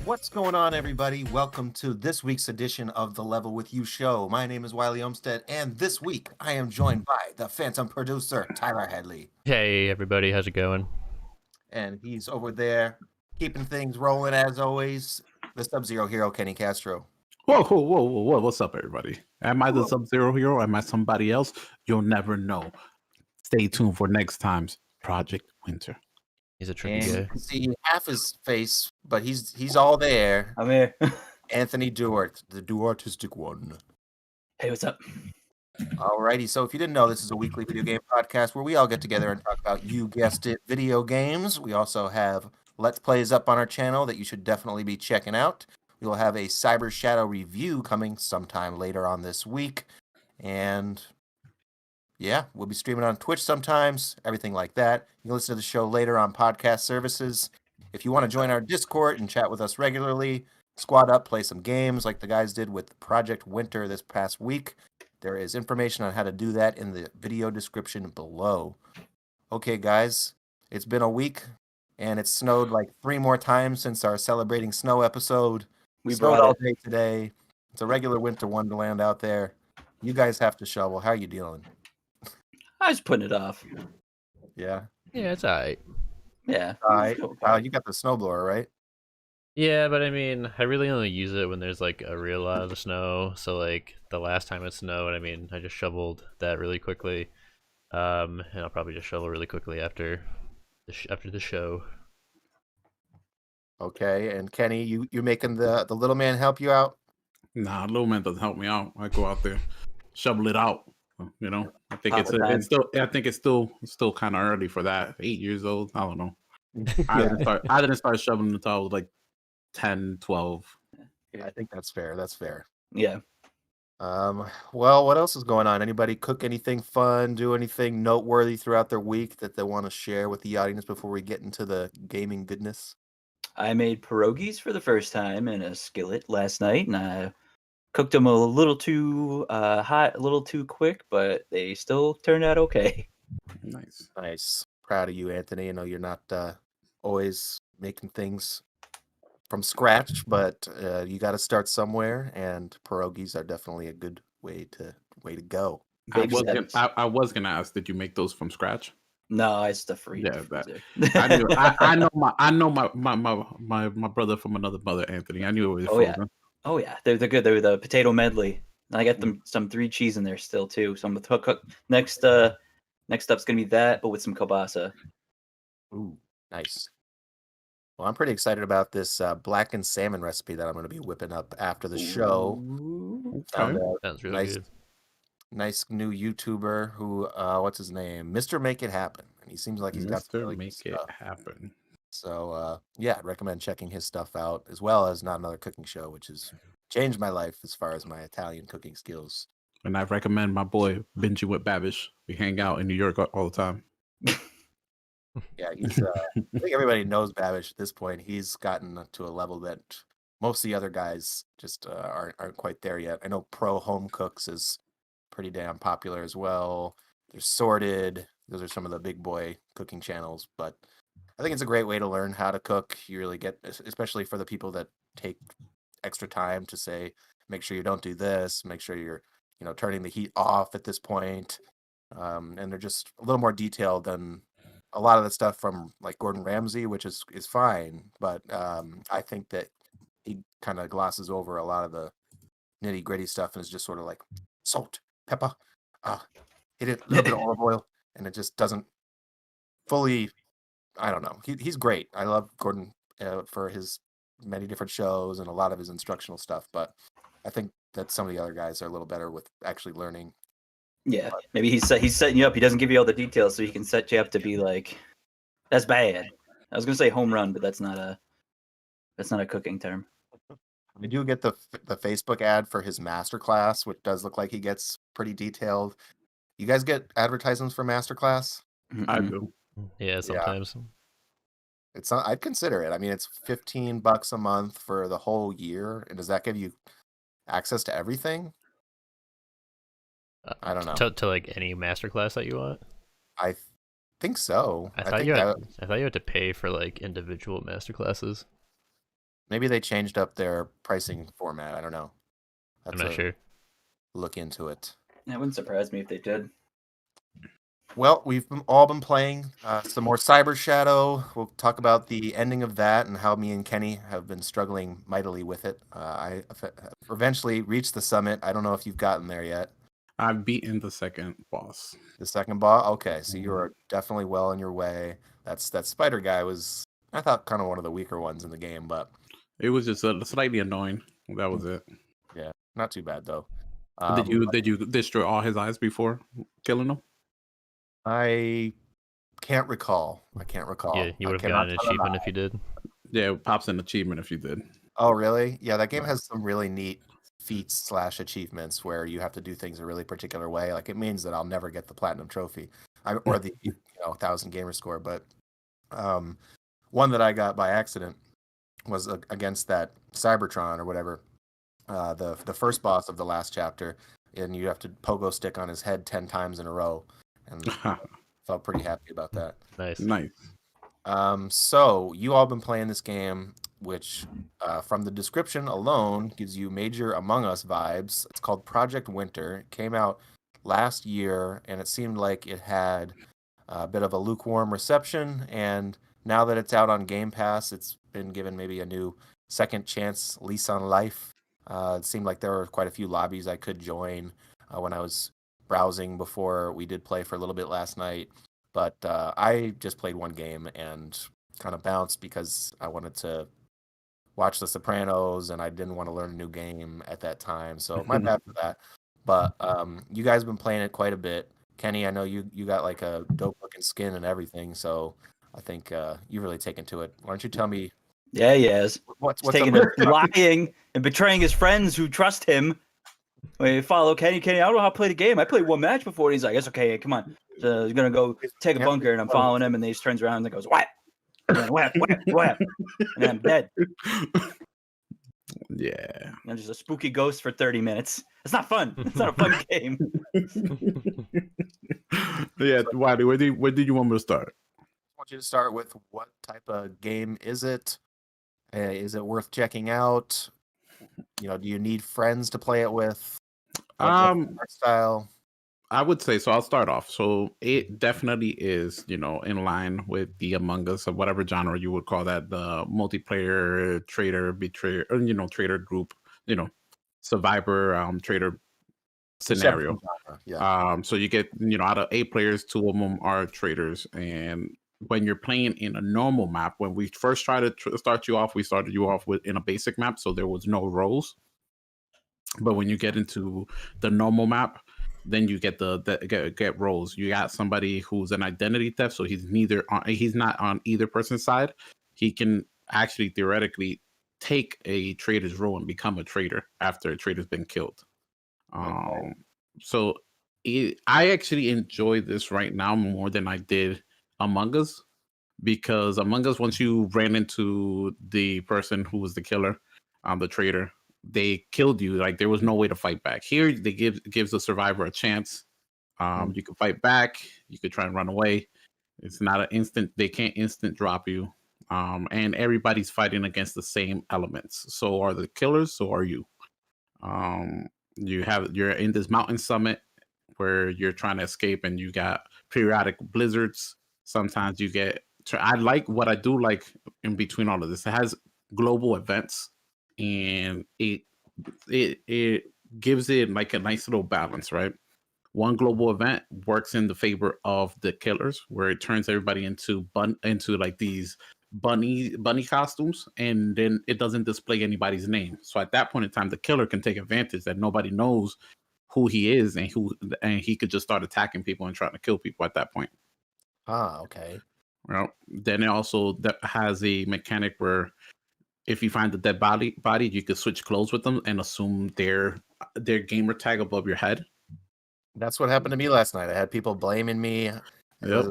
What's going on, everybody? Welcome to this week's edition of the Level With You show. My name is Wiley Olmstead, and this week I am joined by the Phantom producer, Tyler Headley. Hey everybody, how's it going? And he's over there keeping things rolling as always, the Sub-Zero hero, Kenny Castro. Whoa. What's up, everybody? Am I the Sub-Zero hero? Am I somebody else? You'll never know. Stay tuned for next time's Project Winter. He's a tricky And you guy. can see half his face, but he's all there. I'm here. Anthony Duarte, the Duartistic one. Hey, what's up? Alrighty, so if you didn't know, this is a weekly video game podcast where we all get together and talk about, you guessed it, video games. We also have Let's Plays up on our channel that you should definitely be checking out. We will have a Cyber Shadow review coming sometime later on this week. And yeah, we'll be streaming on Twitch sometimes, everything like that. You can listen to the show later on podcast services. If you want to join our Discord and chat with us regularly, squad up, play some games like the guys did with Project Winter this past week. There is information on how to do that in the video description below. Okay, guys, it's been a week, and it snowed like 3 more times since our Celebrating Snow episode. We snowed brought all it. day today. It's a regular winter wonderland out there. You guys have to shovel. How are you dealing? I was putting it off. Yeah. Yeah, it's alright. Yeah. All right. You got the snowblower, right? Yeah, but I mean, I really only use it when there's like a real lot of snow. So like the last time it snowed, I mean, I just shoveled that really quickly. And I'll probably just shovel really quickly after the show. Okay. And Kenny, you making the little man help you out? Nah, little man doesn't help me out. I go out there, shovel it out. You know, I think Pop it it's still kind of early for that. 8 years old. I don't know. I didn't start shoveling until I was like 10, 12. I think that's fair. That's fair. Yeah. Well, what else is going on? Anybody cook anything fun, do anything noteworthy throughout their week that they want to share with the audience before we get into the gaming goodness? I made pierogies for the first time in a skillet last night, and I cooked them a little too hot, a little too quick, but they still turned out okay. Nice. Nice. Proud of you, Anthony. I know you're not always making things from scratch, but you got to start somewhere, and pierogies are definitely a good way to go. Big steps. I was gonna ask, did you make those from scratch? No, it's the free. Yeah, I know my brother from another mother, Anthony. I knew it was Oh, yeah. frozen. Oh yeah, they're good. They're the potato medley. And I got them some 3 cheese in there still too. So I'm gonna cook next. Next up's gonna be that, but with some kielbasa. Ooh, nice. Well, I'm pretty excited about this blackened salmon recipe that I'm going to be whipping up after the show. Ooh. Found Okay. a Sounds really nice, good. nice new YouTuber who, what's his name? Mr. Make It Happen. And he seems like he's got some Mr. really good Make It stuff. Happen. So, yeah, I'd recommend checking his stuff out, as well as Not Another Cooking Show, which has changed my life as far as my Italian cooking skills. And I recommend my boy Benji with Babish. We hang out in New York all the time. Yeah, he's. I think everybody knows Babish at this point. He's gotten to a level that most of the other guys just aren't quite there yet. I know Pro Home Cooks is pretty damn popular as well. There's Sorted. Those are some of the big boy cooking channels. But I think it's a great way to learn how to cook. You really get, especially for the people that take extra time to say, make sure you don't do this. Make sure you're, turning the heat off at this point. And they're just a little more detailed than a lot of the stuff from like Gordon Ramsay, which is fine, but I think that he kind of glosses over a lot of the nitty gritty stuff and is just sort of like salt, pepper, hit it, a little bit of olive oil, and it just doesn't fully. I don't know. He's great. I love Gordon for his many different shows and a lot of his instructional stuff, but I think that some of the other guys are a little better with actually learning. Yeah, maybe he's setting you up. He doesn't give you all the details, so he can set you up to be like, that's bad. I was gonna say home run, but that's not a cooking term. I do get the Facebook ad for his masterclass, which does look like he gets pretty detailed. You guys get advertisements for masterclass? I Mm-mm. do. Yeah, sometimes. It's not, I'd consider it. I mean, it's $15 a month for the whole year, and does that give you access to everything? I don't know. To like any masterclass that you want. I think so. I I thought think you that had to pay for like individual masterclasses. Maybe they changed up their pricing format. I don't know. I'm not sure. Look into it. That wouldn't surprise me if they did. Well, we've all been playing some more Cyber Shadow. We'll talk about the ending of that and how me and Kenny have been struggling mightily with it. I eventually reached the summit. I don't know if you've gotten there yet. I've beaten the second boss. The second boss? Okay, so you are definitely well on your way. That spider guy was, I thought, kind of one of the weaker ones in the game, but It was just slightly annoying. That was it. yeah, not too bad though. Did you destroy all his eyes before killing him? I can't recall. I can't recall. Yeah, you I would have cannot gotten an tell them achievement if you did. Yeah, it pops an achievement if you did. Oh, really? Yeah, that game has some really neat feats / achievements where you have to do things a really particular way. Like it means that I'll never get the platinum trophy or the 1,000 gamer score. But one that I got by accident was against that Cybertron or whatever, the first boss of the last chapter, and you have to pogo stick on his head 10 times in a row, and felt pretty happy about that. Nice. Nice. So you all been playing this game, which from the description alone gives you major Among Us vibes. It's called Project Winter. It came out last year, and it seemed like it had a bit of a lukewarm reception. And now that it's out on Game Pass, it's been given maybe a new second chance lease on life. It seemed like there were quite a few lobbies I could join when I was browsing before we did play for a little bit last night. But I just played one game and kind of bounced because I wanted to watch The Sopranos and I didn't want to learn a new game at that time. So my bad for that. But you guys have been playing it quite a bit. Kenny, I know you got like a dope looking skin and everything. So I think you've really taken to it. Why don't you tell me? Yeah, he has. What's taking up to lying and betraying his friends who trust him. When you follow Kenny, I don't know how to play the game. I played one match before. And he's like, it's okay, come on. So he's gonna go take a bunker, and I'm following him, and then he turns around and goes, what? What? And then I'm dead. Yeah. I'm just a spooky ghost for 30 minutes. It's not fun. It's not a fun game. Yeah, Wiley, where did you want me to start? I want you to start with what type of game is it? Is it worth checking out? Do you need friends to play it with? What's the art style? I would say so. I'll start off. So it definitely is, in line with the Among Us of whatever genre you would call that, the multiplayer trader betrayer, trader group, survivor trader scenario. Yeah. So you get, out of 8 players, 2 of them are traders, and when you're playing in a normal map, when we first tried to start you off, we started you off in a basic map, so there was no roles. But when you get into the normal map, then you get get roles. You got somebody who's an identity theft, so he's not on either person's side. He can actually theoretically take a trader's role and become a trader after a trader's been killed. So I actually enjoy this right now more than I did Among Us, because Among Us, once you ran into the person who was the killer, the trader, they killed you. Like there was no way to fight back. Here, they gives the survivor a chance. You can fight back. You could try and run away. It's not an instant. They can't instant drop you. And everybody's fighting against the same elements. So are the killers. So are you. You're in this mountain summit where you're trying to escape, and you got periodic blizzards. Sometimes you get. I like what I do like in between all of this. It has global events, and it gives it like a nice little balance, right? One global event works in the favor of the killers, where it turns everybody into like these bunny costumes, and then it doesn't display anybody's name. So at that point in time, the killer can take advantage that nobody knows who he is, and he could just start attacking people and trying to kill people at that point. Okay. Well, then it also has a mechanic where if you find the dead body, you could switch clothes with them and assume their gamer tag above your head. That's what happened to me last night. I had people blaming me. Yep.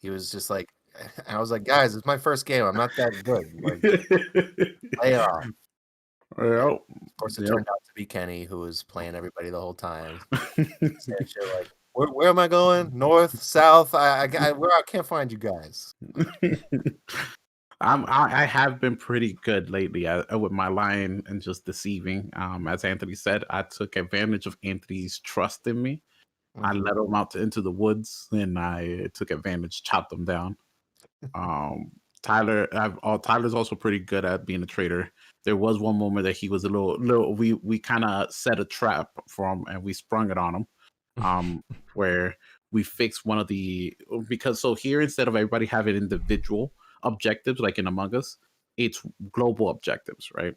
He was just like, I was like, guys, it's my first game. I'm not that good. Like, lay it off. Well, of course, it turned out to be Kenny, who was playing everybody the whole time. Saying shit like, where am I going? North, south? I can't find you guys. I have been pretty good lately with my lying and just deceiving. As Anthony said, I took advantage of Anthony's trust in me. I Mhm. led him out into the woods, and I took advantage, chopped him down. Um, Tyler's also pretty good at being a traitor. There was one moment that he was a little. We kind of set a trap for him, and we sprung it on him. Where we fixed one of the because so here instead of everybody having individual objectives like in Among Us, it's global objectives, right?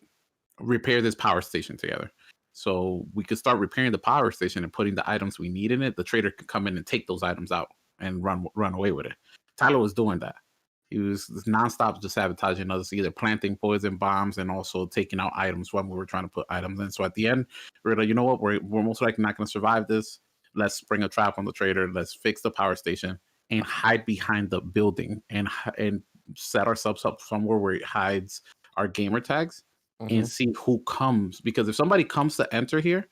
Repair this power station together. So we could start repairing the power station and putting the items we need in it. The trader could come in and take those items out and run away with it. Tyler was doing that. He was nonstop just sabotaging others, either planting poison bombs and also taking out items when we were trying to put items in. So at the end, we were like, you know what, we're most likely not going to survive this. Let's spring a trap on the trader. Let's fix the power station and hide behind the building and set ourselves up somewhere where it hides our gamer tags and Mhm. see who comes. Because if somebody comes to enter here,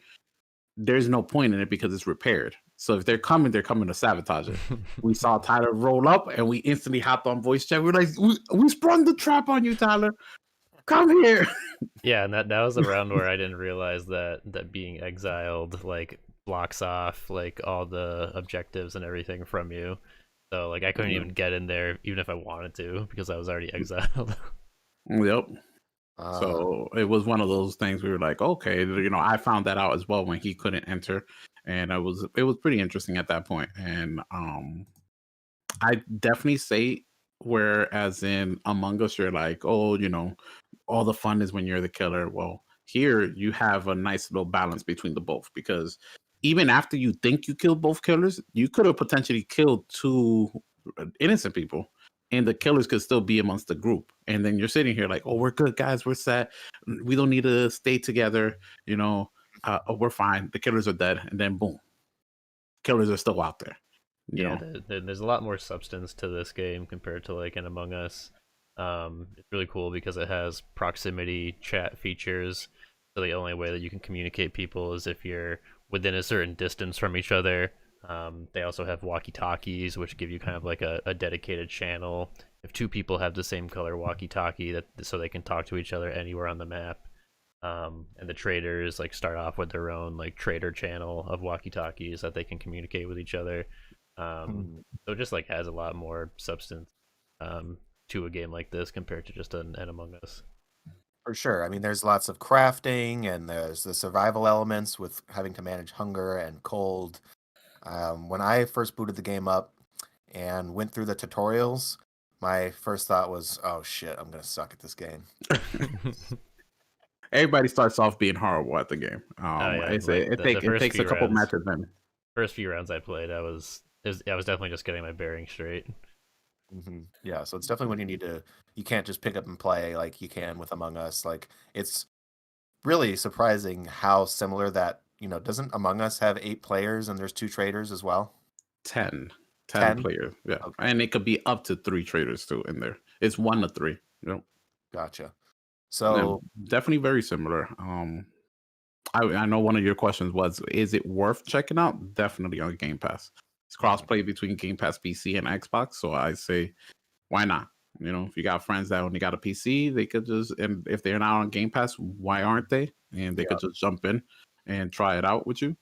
there's no point in it because it's repaired. So if they're coming to sabotage it. We saw Tyler roll up and we instantly hopped on voice chat. We're like, we sprung the trap on you, Tyler. Come here. Yeah, and that was the round where I didn't realize that being exiled like blocks off like all the objectives and everything from you. So like I couldn't even get in there even if I wanted to because I was already exiled. Yep. Ah, So it was one of those things we were like, okay, I found that out as well when he couldn't enter. And it was pretty interesting at that point. And I definitely say whereas in Among Us, you're like, oh, all the fun is when you're the killer. Well, here you have a nice little balance between the both because even after you think you killed both killers, you could have potentially killed two innocent people and the killers could still be amongst the group. And then you're sitting here like, oh, we're good guys, we're set. We don't need to stay together, we're fine. The killers are dead. And then boom, killers are still out there. Yeah, there's a lot more substance to this game compared to like an Among Us. It's really cool because it has proximity chat features. So the only way that you can communicate people is if you're within a certain distance from each other. They also have walkie-talkies, which give you kind of like a dedicated channel. If two people have the same color walkie-talkie, that so they can talk to each other anywhere on the map. And the traders like start off with their own like trader channel of walkie-talkies that they can communicate with each other. So it just like has a lot more substance to a game like this compared to just an Among Us. for sure. I mean, there's lots of crafting and there's the survival elements with having to manage hunger and cold. When I first booted the game up and went through the tutorials, my first thought was, "Oh shit, I'm gonna suck at this game." Everybody starts off being horrible at the game. Yeah, It like the takes a couple matches then. first few rounds I played, I was definitely just getting my bearings straight. Yeah, so it's definitely when you need to. You can't just pick up and play like you can with Among Us. Like it's really surprising how similar that. Doesn't Among Us have 8 players and there's 2 traders as well? 10 10? players, yeah. Okay. And it could be up to 3 traders too in there. It's 1 to 3. Gotcha. Yeah, So definitely very similar. I know one of your questions was, is it worth checking out? Definitely on Game Pass. It's crossplay between Game Pass PC and Xbox, so I say, why not? If you got friends that only got a PC, they could and if they're not on Game Pass, why aren't they? And they could just jump in and try it out with you.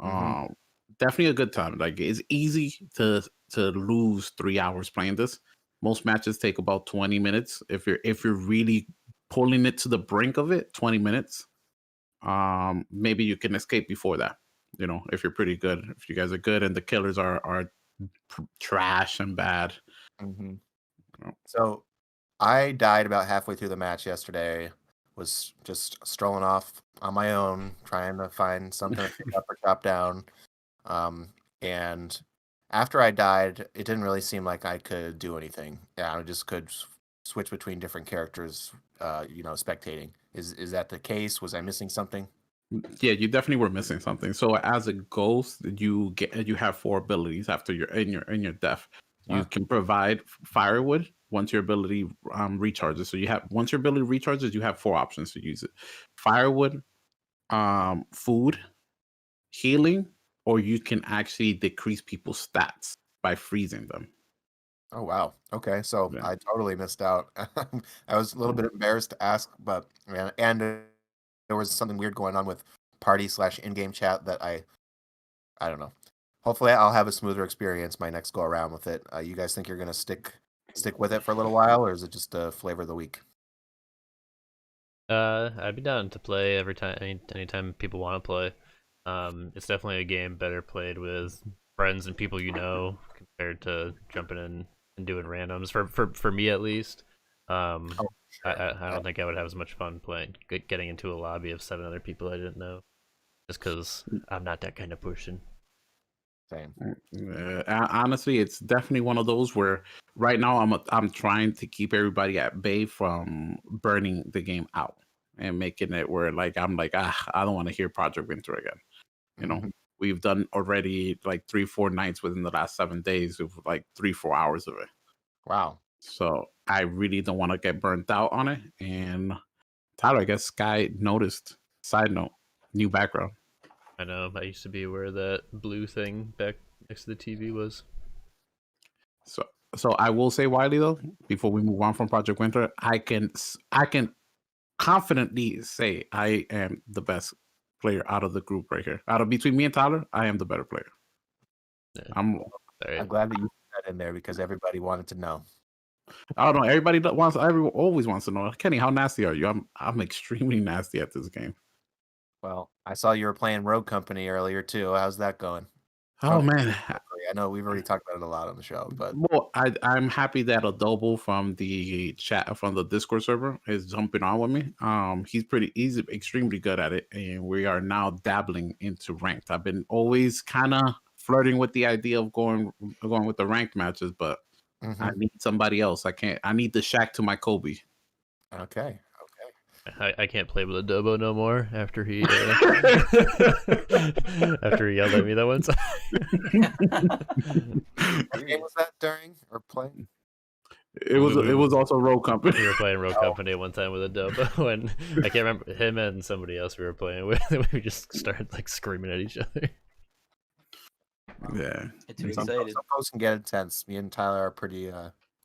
Mhm. Definitely a good time. Like it's easy to lose 3 hours playing this. Most matches take about 20 minutes. If you're really pulling it to the brink of it, 20 minutes. Maybe you can escape before that. If you're pretty good, if you guys are good and the killers are trash and bad. Mhm. Oh. So I died about halfway through the match yesterday. Was just strolling off on my own, trying to find something to pick up or chop down. And after I died, it didn't really seem like I could do anything. Yeah, I just could switch between different characters. Spectating. Is that the case? Was I missing something? Yeah, you definitely were missing something. So as a ghost, you have 4 abilities after your death. You Ah. can provide firewood once your ability recharges. So once your ability recharges, you have 4 options to use it: firewood, food, healing, or you can actually decrease people's stats by freezing them. Oh wow. Okay, so Yeah. I totally missed out. I was a little bit embarrassed to ask, but and there was something weird going on with party/in-game chat that I don't know. Hopefully, I'll have a smoother experience my next go around with it. You guys think you're gonna stick with it for a little while, or is it just a flavor of the week? I'd be down to play every time, anytime people want to play. It's definitely a game better played with friends and people you know compared to jumping in and doing randoms. For me at least, um, Oh, sure. I don't think I would have as much fun playing getting into a lobby of 7 other people I didn't know, just because I'm not that kind of person. Same. Honestly, it's definitely one of those where right now I'm trying to keep everybody at bay from burning the game out and making it where like I'm like I don't want to hear Project Winter again. You know, Mhm. we've done already like 3-4 nights within the last 7 days of like 3-4 hours of it. Wow. So I really don't want to get burnt out on it. And Tyler, I guess Sky noticed. Side note, new background. I know I used to be where that blue thing back next to the TV was. So I will say, Wiley, though, before we move on from Project Winter, I can confidently say I am the best player out of the group right here. Out of between me and Tyler, I am the better player. Yeah. I'm Sorry. I'm glad that you put that in there because everybody wanted to know. I don't know. Everyone always wants to know, Kenny, how nasty are you? I'm extremely nasty at this game. Well, I saw you were playing Rogue Company earlier too. How's that going? Oh From man. I know we've already talked about it a lot on the show, but Well, I'm happy that Adobo from the chat from the Discord server is jumping on with me. He's extremely good at it, and we are now dabbling into ranked. I've been always kind of flirting with the idea of going with the ranked matches, but I Mhm. need somebody else. I need the Shaq to my Kobe. Okay. I can't play with Adobo no more after he after he yelled at me that one time. What game was that during or playing? It was also Rogue Company. We were playing Rogue Oh. Company one time with Adobo, and I can't remember him and somebody else we were playing with. We just started like screaming at each other. Yeah. Get too Some excited. folks can get intense. Me and Tyler are pretty.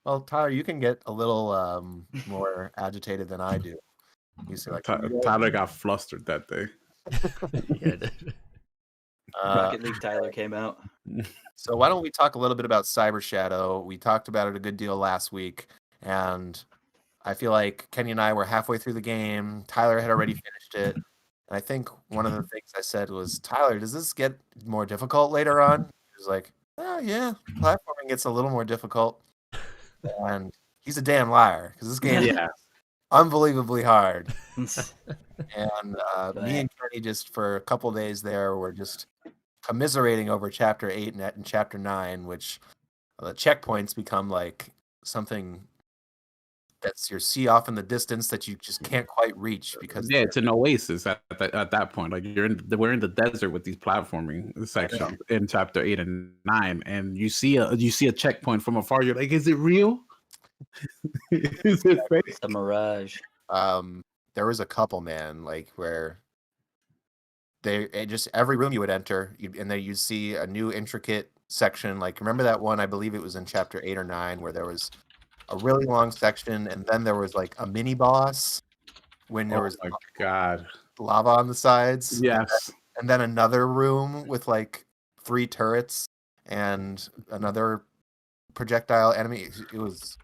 Well, Tyler, you can get a little more agitated than I do. You see, like Tyler got flustered that day. Yeah, I did. Rocket League Tyler came out. So why don't we talk a little bit about Cyber Shadow? We talked about it a good deal last week, and I feel like Kenny and I were halfway through the game. Tyler had already finished it. And I think one of the things I said was, Tyler, does this get more difficult later on? He was like, oh, yeah, platforming gets a little more difficult. And he's a damn liar because this game Yeah. is unbelievably hard. And me and Kenny just for a couple days there were just commiserating over chapter 8 and chapter 9, which the checkpoints become like something that's your see off in the distance that you just can't quite reach because Yeah, it's an oasis at that point. Like we're in the desert with these platforming sections in chapter 8 and 9, and you see a checkpoint from afar. You're like, is it real? Is it fake? It's a mirage. there was a couple, man, like where just every room you would enter, and then you'd see a new intricate section. Like remember that one? I believe it was in chapter 8 or 9 where there was a really long section, and then there was like a mini boss when there was my God. lava on the sides. Yes. And then another room with like 3 turrets and another projectile enemy. It was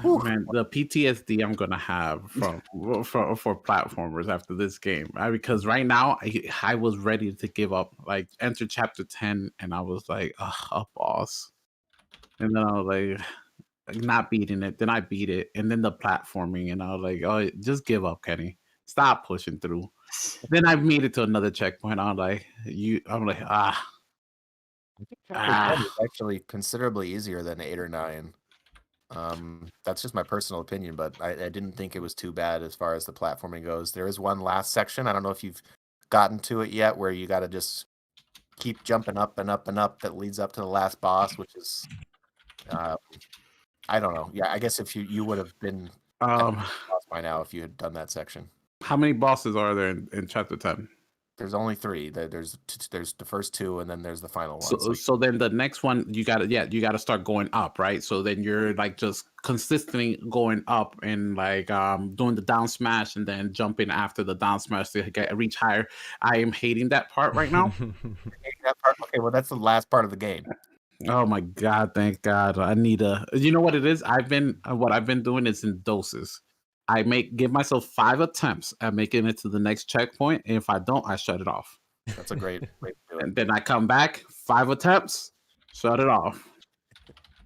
Man, the PTSD I'm gonna have for platformers after this game, because right now I was ready to give up. Like enter chapter 10, and I was like, a boss, and then I was like not beating it. Then I beat it, and then the platforming, and I was like, oh, just give up, Kenny. Stop pushing through. Then I made it to another checkpoint. I'm like, I think chapter 10 is actually considerably easier than 8 or 9. That's just my personal opinion, but I didn't think it was too bad as far as the platforming goes. There is one last section. I don't know if you've gotten to it yet, where you got to just keep jumping up and up and up that leads up to the last boss, which is, I don't know. Yeah, I guess if you would have been at the boss by now if you had done that section. how many bosses are there in chapter 10? There's only 3. There's the first 2, and then there's the final one. So then the next one you gotta start going up, right? So then you're like just consistently going up and like doing the down smash and then jumping after the down smash to reach higher. I am hating that part right now. that part, okay, well that's the last part of the game. Oh my god, thank God. I need you know what it is? What I've been doing is in doses. I give myself 5 attempts at making it to the next checkpoint, and if I don't, I shut it off. That's a great way to do it. And then I come back, 5 attempts, shut it off.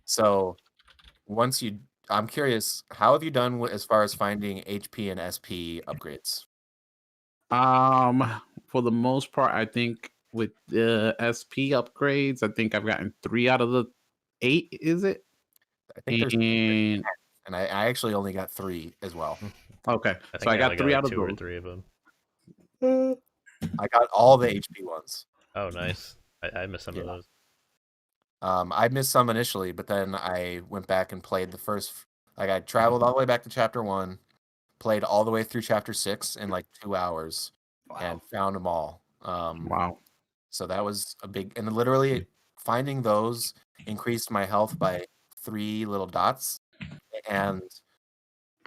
So I'm curious, how have you done as far as finding HP and SP upgrades? For the most part, I think with the SP upgrades, I think I've gotten 3 out of the 8, is it? I think there's And and I actually only got 3 as well. okay, I so I got 3 out of 2 or those. 3 of them. I got all the HP ones. Oh, nice. I missed some of Yeah. those. I missed some initially, but then I went back and played the first. Like I traveled all the way back to chapter 1, played all the way through chapter 6 in like 2 hours, and found them all. Wow. So that was a big, and literally finding those increased my health by 3 little dots, and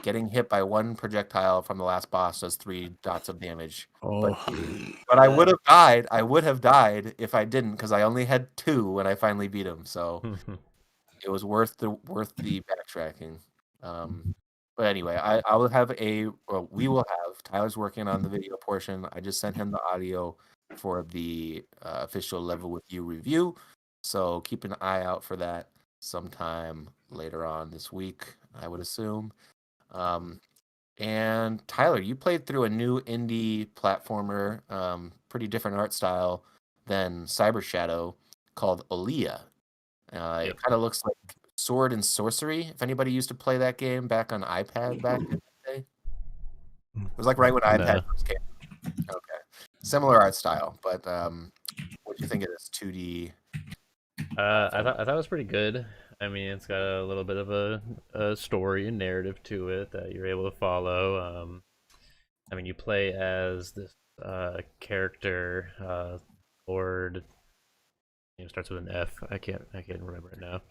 getting hit by 1 projectile from the last boss does 3 dots of damage. Oh, But I would have died. I would have died if I didn't, because I only had 2 when I finally beat him. So it was worth the backtracking. But anyway, I will have we will have, Tyler's working on the video portion. I just sent him the audio for the official Level With You review. So keep an eye out for that sometime later on this week, I would assume. And Tyler, you played through a new indie platformer, pretty different art style than Cyber Shadow, called Olia. It Yep. kind of looks like Sword and Sorcery. If anybody used to play that game back on iPad back in the day, it was like right when iPad first came. Okay, similar art style, but what do you think of this 2D? I thought it was pretty good. I mean, it's got a little bit of a story and narrative to it that you're able to follow. I mean, you play as this character, Lord. Starts with an F. I can't remember it now.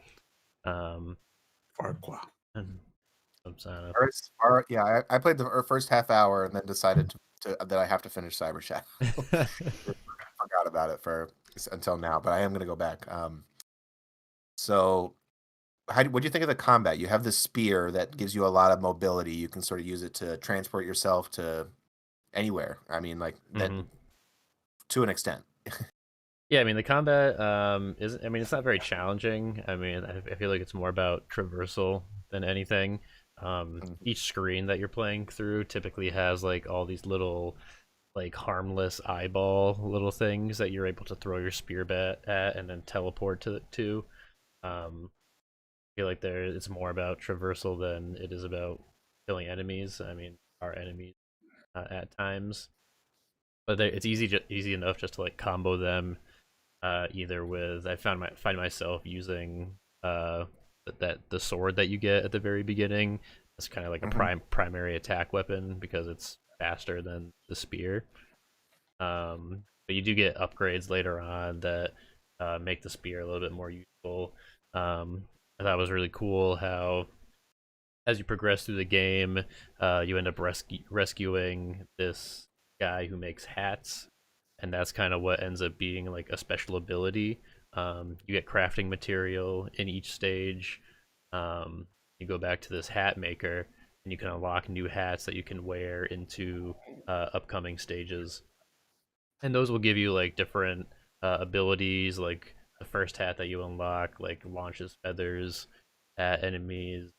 Farquaad. I played the first half hour and then decided that I have to finish Cyber Shadow. Forgot about it until now, but I am going to go back. So, what do you think of the combat? You have this spear that gives you a lot of mobility. You can sort of use it to transport yourself to anywhere. I mean, like that to an extent. Yeah, I mean the combat it's not very challenging. I mean, I feel like it's more about traversal than anything. Each screen that you're playing through typically has like all these little like harmless eyeball little things that you're able to throw your spear at and then teleport to. I feel like it's more about traversal than it is about killing enemies. I mean, our enemies at times, but it's easy enough just to like combo them. Either with I find myself using the sword that you get at the very beginning. It's kind of like a primary attack weapon because it's faster than the spear. But you do get upgrades later on that make the spear a little bit more useful. I thought it was really cool how as you progress through the game, you end up rescuing this guy who makes hats. And that's kind of what ends up being like a special ability. You get crafting material in each stage. You go back to this hat maker, and you can unlock new hats that you can wear into upcoming stages. And those will give you like different abilities. Like the first hat that you unlock, like launches feathers at enemies.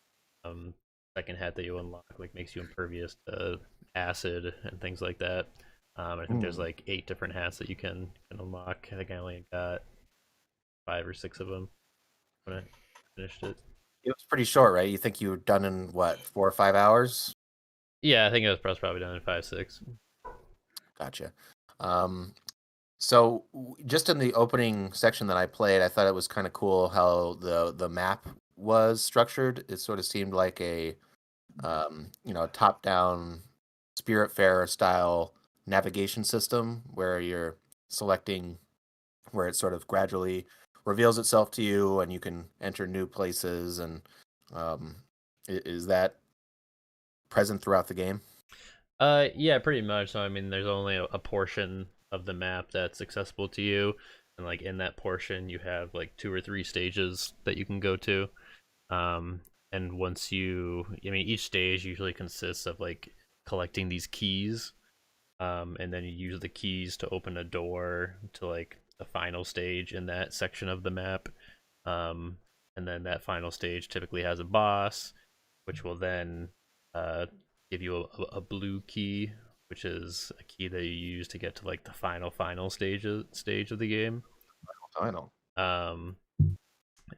Second hat that you unlock, like makes you impervious to acid and things like that. I think there's like 8 different hats that you can unlock. I think I only got 5 or 6 of them when I finished it. It was pretty short, right? You think you were done in what, 4 or 5 hours? Yeah, I think it was probably done in 5-6. Gotcha. So just in the opening section that I played, I thought it was kind of cool how the map was structured. It sort of seemed like a top-down Spiritfarer style navigation system where you're selecting where it sort of gradually reveals itself to you and you can enter new places. And is that present throughout the game? Yeah, pretty much. So I mean, there's only a portion of the map that's accessible to you, and like in that portion, you have like 2 or 3 stages that you can go to. Um, and once I mean, each stage usually consists of like collecting these keys, and then you use the keys to open a door to like the final stage in that section of the map. Um, and then that final stage typically has a boss, which will then uh, give you a blue key, which is a key that you use to get to like the final stage of the game. Final. Um,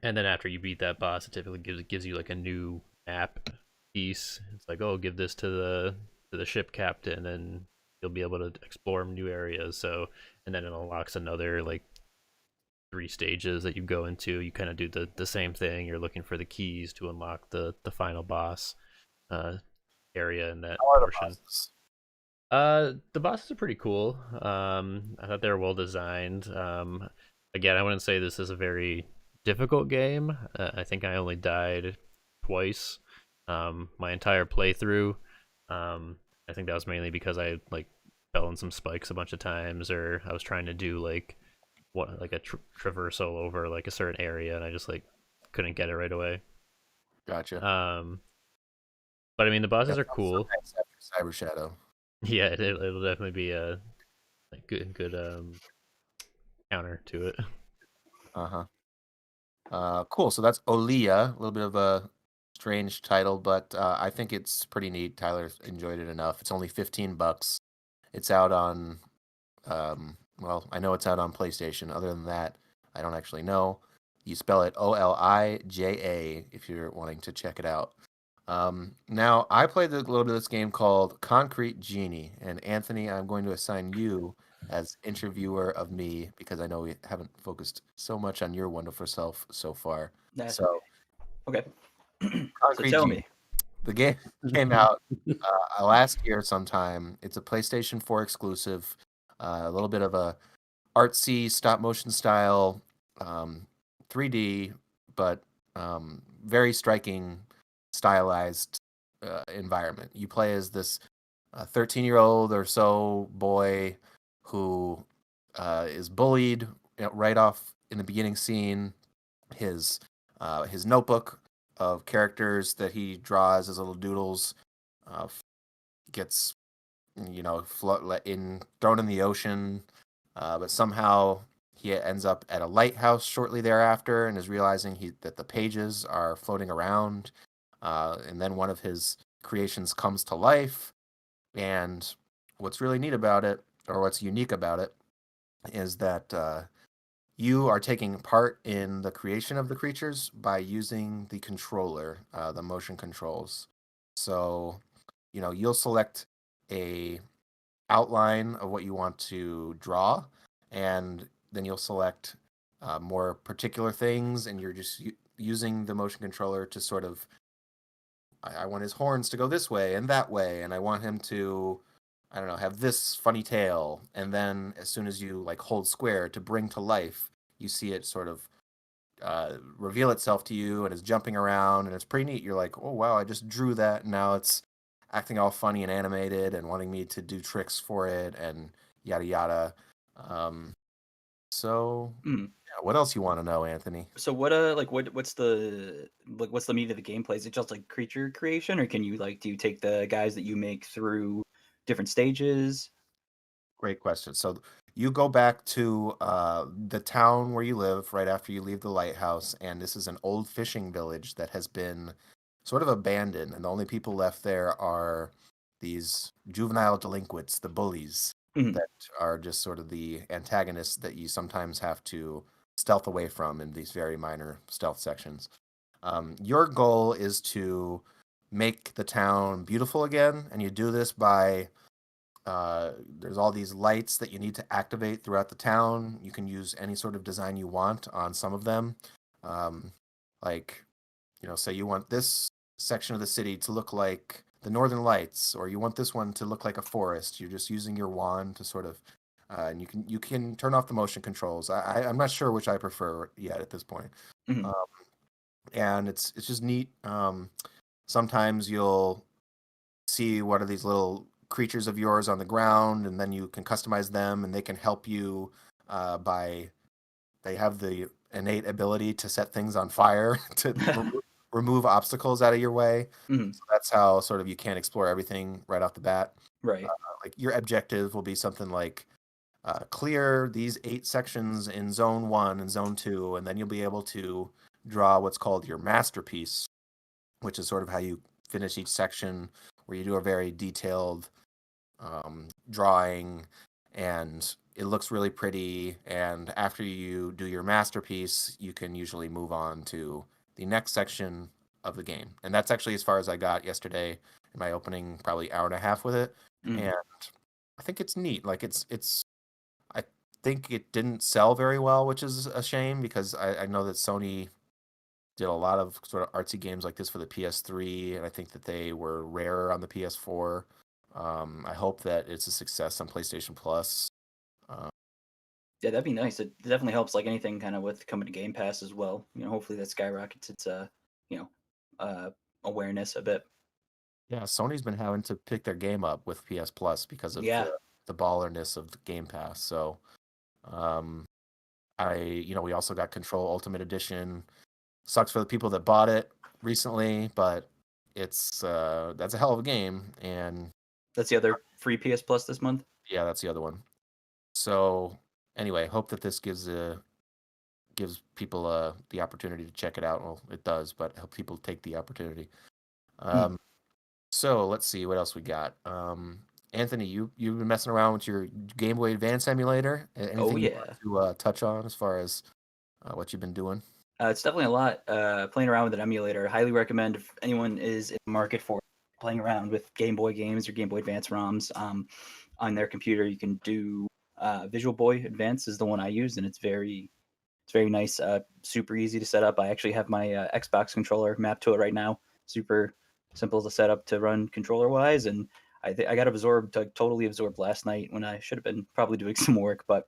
and then after you beat that boss, it typically gives you like a new map piece. It's like, oh, give this to the ship captain, and you'll be able to explore new areas. So, and then it unlocks another like 3 stages that you go into. You kind of do the same thing. You're looking for the keys to unlock the final boss area in that How are the portion. bosses? The bosses are pretty cool. I thought they were well designed. Again, I wouldn't say this is a very difficult game. I think I only died twice. My entire playthrough. I think that was mainly because I like fell in some spikes a bunch of times, or I was trying to do like a traversal over like a certain area, and I just like couldn't get it right away. Gotcha. But I mean, the bosses Yeah, are cool. that's after Cyber Shadow. Yeah, it'll definitely be a like, good counter to it. Cool. So that's Olia, a little bit of a strange title, but I think it's pretty neat. Tyler enjoyed it enough. It's only $15. It's out on, well, I know it's out on PlayStation. Other than that, I don't actually know. You spell it Olija if you're wanting to check it out. Now, I played a little bit of this game called Concrete Genie, and Anthony, I'm going to assign you as interviewer of me because I know we haven't focused so much on your wonderful self so far. That's So, okay. So Concrete tell Genie. me. The game came out last year sometime. It's a PlayStation 4 exclusive. A little bit of a artsy stop motion style, 3D, but very striking, stylized environment. You play as this 13-year-old or so boy who is bullied right off in the beginning scene. His notebook of characters that he draws as little doodles gets thrown in the ocean, but somehow he ends up at a lighthouse shortly thereafter and is realizing that the pages are floating around, and then one of his creations comes to life. And what's really neat about it, or what's unique about it, is that you are taking part in the creation of the creatures by using the controller, the motion controls. So, you'll select a outline of what you want to draw, and then you'll select more particular things, and you're just using the motion controller to sort of, I want his horns to go this way and that way, and I want him to, I don't know, have this funny tail. And then as soon as you like hold square to bring to life, you see it sort of reveal itself to you and is jumping around, and it's pretty neat. You're like, oh wow, I just drew that, and now it's acting all funny and animated and wanting me to do tricks for it and yada yada. So Mm. yeah, what else you want to know, Anthony? So what's the meat of the gameplay? Is it just like creature creation, or can you do you take the guys that you make through different stages? Great question. So you go back to the town where you live right after you leave the lighthouse, and this is an old fishing village that has been sort of abandoned, and the only people left there are these juvenile delinquents, the bullies, Mhm. that are just sort of the antagonists that you sometimes have to stealth away from in these very minor stealth sections. Your goal is to make the town beautiful again, and you do this by there's all these lights that you need to activate throughout the town. You can use any sort of design you want on some of them. Like, say you want this section of the city to look like the Northern Lights, or you want this one to look like a forest. You're just using your wand to sort of, and you can turn off the motion controls. I'm not sure which I prefer yet at this point. Mhm. And it's just neat. Sometimes you'll see what are these little creatures of yours on the ground, and then you can customize them, and they can help you by they have the innate ability to set things on fire to remove obstacles out of your way. Mhm. So that's how sort of you can't explore everything right off the bat. Right. Like your objective will be something like clear these 8 sections in zone 1 and zone 2, and then you'll be able to draw what's called your masterpiece, which is sort of how you finish each section, where you do a very detailed drawing, and it looks really pretty. And after you do your masterpiece, you can usually move on to the next section of the game. And that's actually as far as I got yesterday in my opening probably hour and a half with it. Mhm. And I think it's neat. Like it's I think it didn't sell very well, which is a shame, because I know that Sony did a lot of sort of artsy games like this for the PS3, and I think that they were rarer on the PS4. I hope that it's a success on PlayStation Plus. Yeah, that'd be nice. It definitely helps, like anything kind of with coming to Game Pass as well. Hopefully that skyrockets its you know, awareness a bit. Yeah, Sony's been having to pick their game up with PS Plus because of Yeah. the ballerness of the Game Pass. So, we also got Control Ultimate Edition. Sucks for the people that bought it recently, but it's that's a hell of a game, and That's the other free PS Plus this month. yeah, that's the other one. So anyway, hope that this gives people the opportunity to check it out. Well, it does, but I hope people take the opportunity. So let's see what else we got. Anthony, you've been messing around with your Game Boy Advance emulator. Anything you want to touch on as far as what you've been doing? It's definitely a lot. Playing around with an emulator. Highly recommend if anyone is in the market for playing around with Game Boy games or Game Boy Advance ROMs on their computer. You can do Visual Boy Advance is the one I use, and it's very nice. Super easy to set up. I actually have my Xbox controller mapped to it right now. Super simple to set up to run controller wise, and I got totally absorbed last night when I should have been probably doing some work, but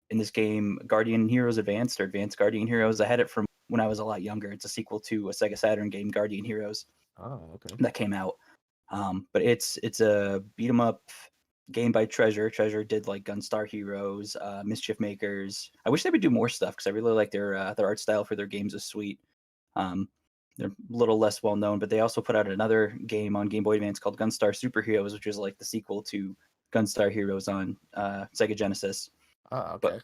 in this game, Guardian Heroes Advanced or Advanced Guardian Heroes. I had it from when I was a lot younger. It's a sequel to a Sega Saturn game, Guardian Heroes. Oh, okay. That came out. But it's a beat 'em up game by Treasure. Treasure did like Gunstar Heroes, Mischief Makers. I wish they would do more stuff because I really like their art style for their games is sweet. They're a little less well known, but they also put out another game on Game Boy Advance called Gunstar Super Heroes, which is like the sequel to Gunstar Heroes on Sega Genesis. Oh, okay. But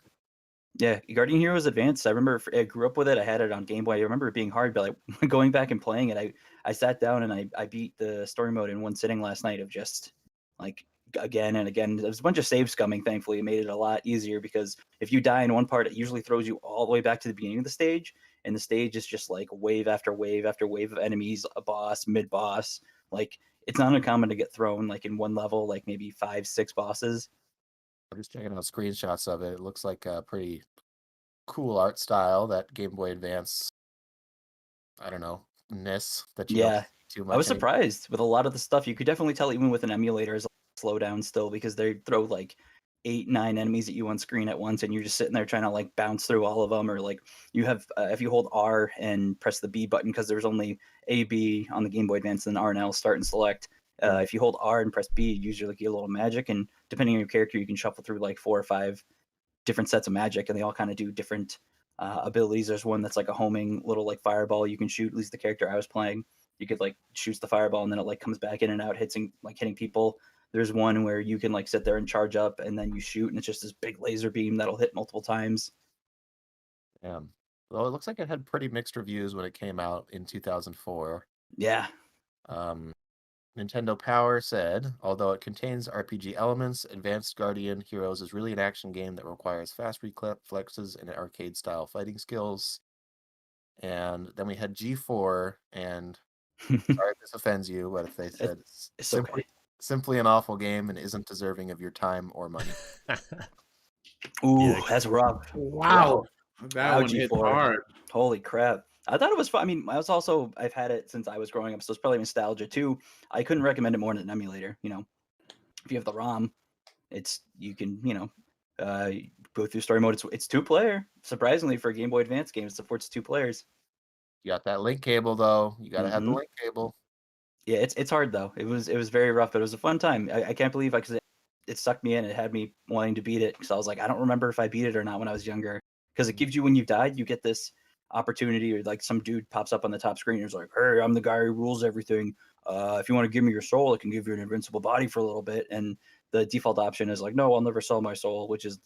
yeah, Guardian Heroes Advance. I remember I grew up with it. I had it on Game Boy. I remember it being hard, but like going back and playing it, I sat down and I beat the story mode in one sitting last night of just like again and again. There's a bunch of save scumming. Thankfully, it made it a lot easier because if you die in one part, it usually throws you all the way back to the beginning of the stage, and the stage is just like wave after wave after wave of enemies, a boss, mid boss. Like it's not uncommon to get thrown like in one level, like maybe 5-6 bosses. I'm just checking out screenshots of it. It looks like a pretty cool art style, that Game Boy Advance. I don't know, ness that you don't see too much. I was surprised with a lot of the stuff. You could definitely tell even with an emulator is slow down still because they throw like 8-9 enemies at you on screen at once, and you're just sitting there trying to like bounce through all of them. Or like you have if you hold R and press the B button, because there's only A, B on the Game Boy Advance, and then R and L start and select. If you hold R and press B, you usually get a little magic, and depending on your character, you can shuffle through like 4 or 5 different sets of magic, and they all kind of do different abilities. There's one that's like a homing little like fireball you can shoot. At least the character I was playing, you could like shoots the fireball and then it like comes back in and out, hitting people. There's one where you can like sit there and charge up and then you shoot, and it's just this big laser beam that'll hit multiple times. Yeah. Well, it looks like it had pretty mixed reviews when it came out in 2004. Yeah. Nintendo Power said, although it contains RPG elements, Advanced Guardian Heroes is really an action game that requires fast reflexes and arcade-style fighting skills. And then we had G4, and sorry if this offends you, but if they said it's simply an awful game and isn't deserving of your time or money. Ooh, that's rough. Wow. That one hit hard. Holy crap. I thought it was fun. I mean, I've had it since I was growing up, so it's probably nostalgia too. I couldn't recommend it more than an emulator. If you have the ROM, you can go through story mode. It's 2-player. Surprisingly, for a Game Boy Advance game, it supports 2 players. You got that link cable though. You gotta have the Mhm. link cable. Yeah, it's hard though. It was very rough, but it was a fun time. I can't believe because it sucked me in. It had me wanting to beat it because I was like, I don't remember if I beat it or not when I was younger. Because it gives you when you've died, you get this opportunity, or like some dude pops up on the top screen and is like, "Hey, I'm the guy who rules everything. If you want to give me your soul, I can give you an invincible body for a little bit." And the default option is like, "No, I'll never sell my soul," which is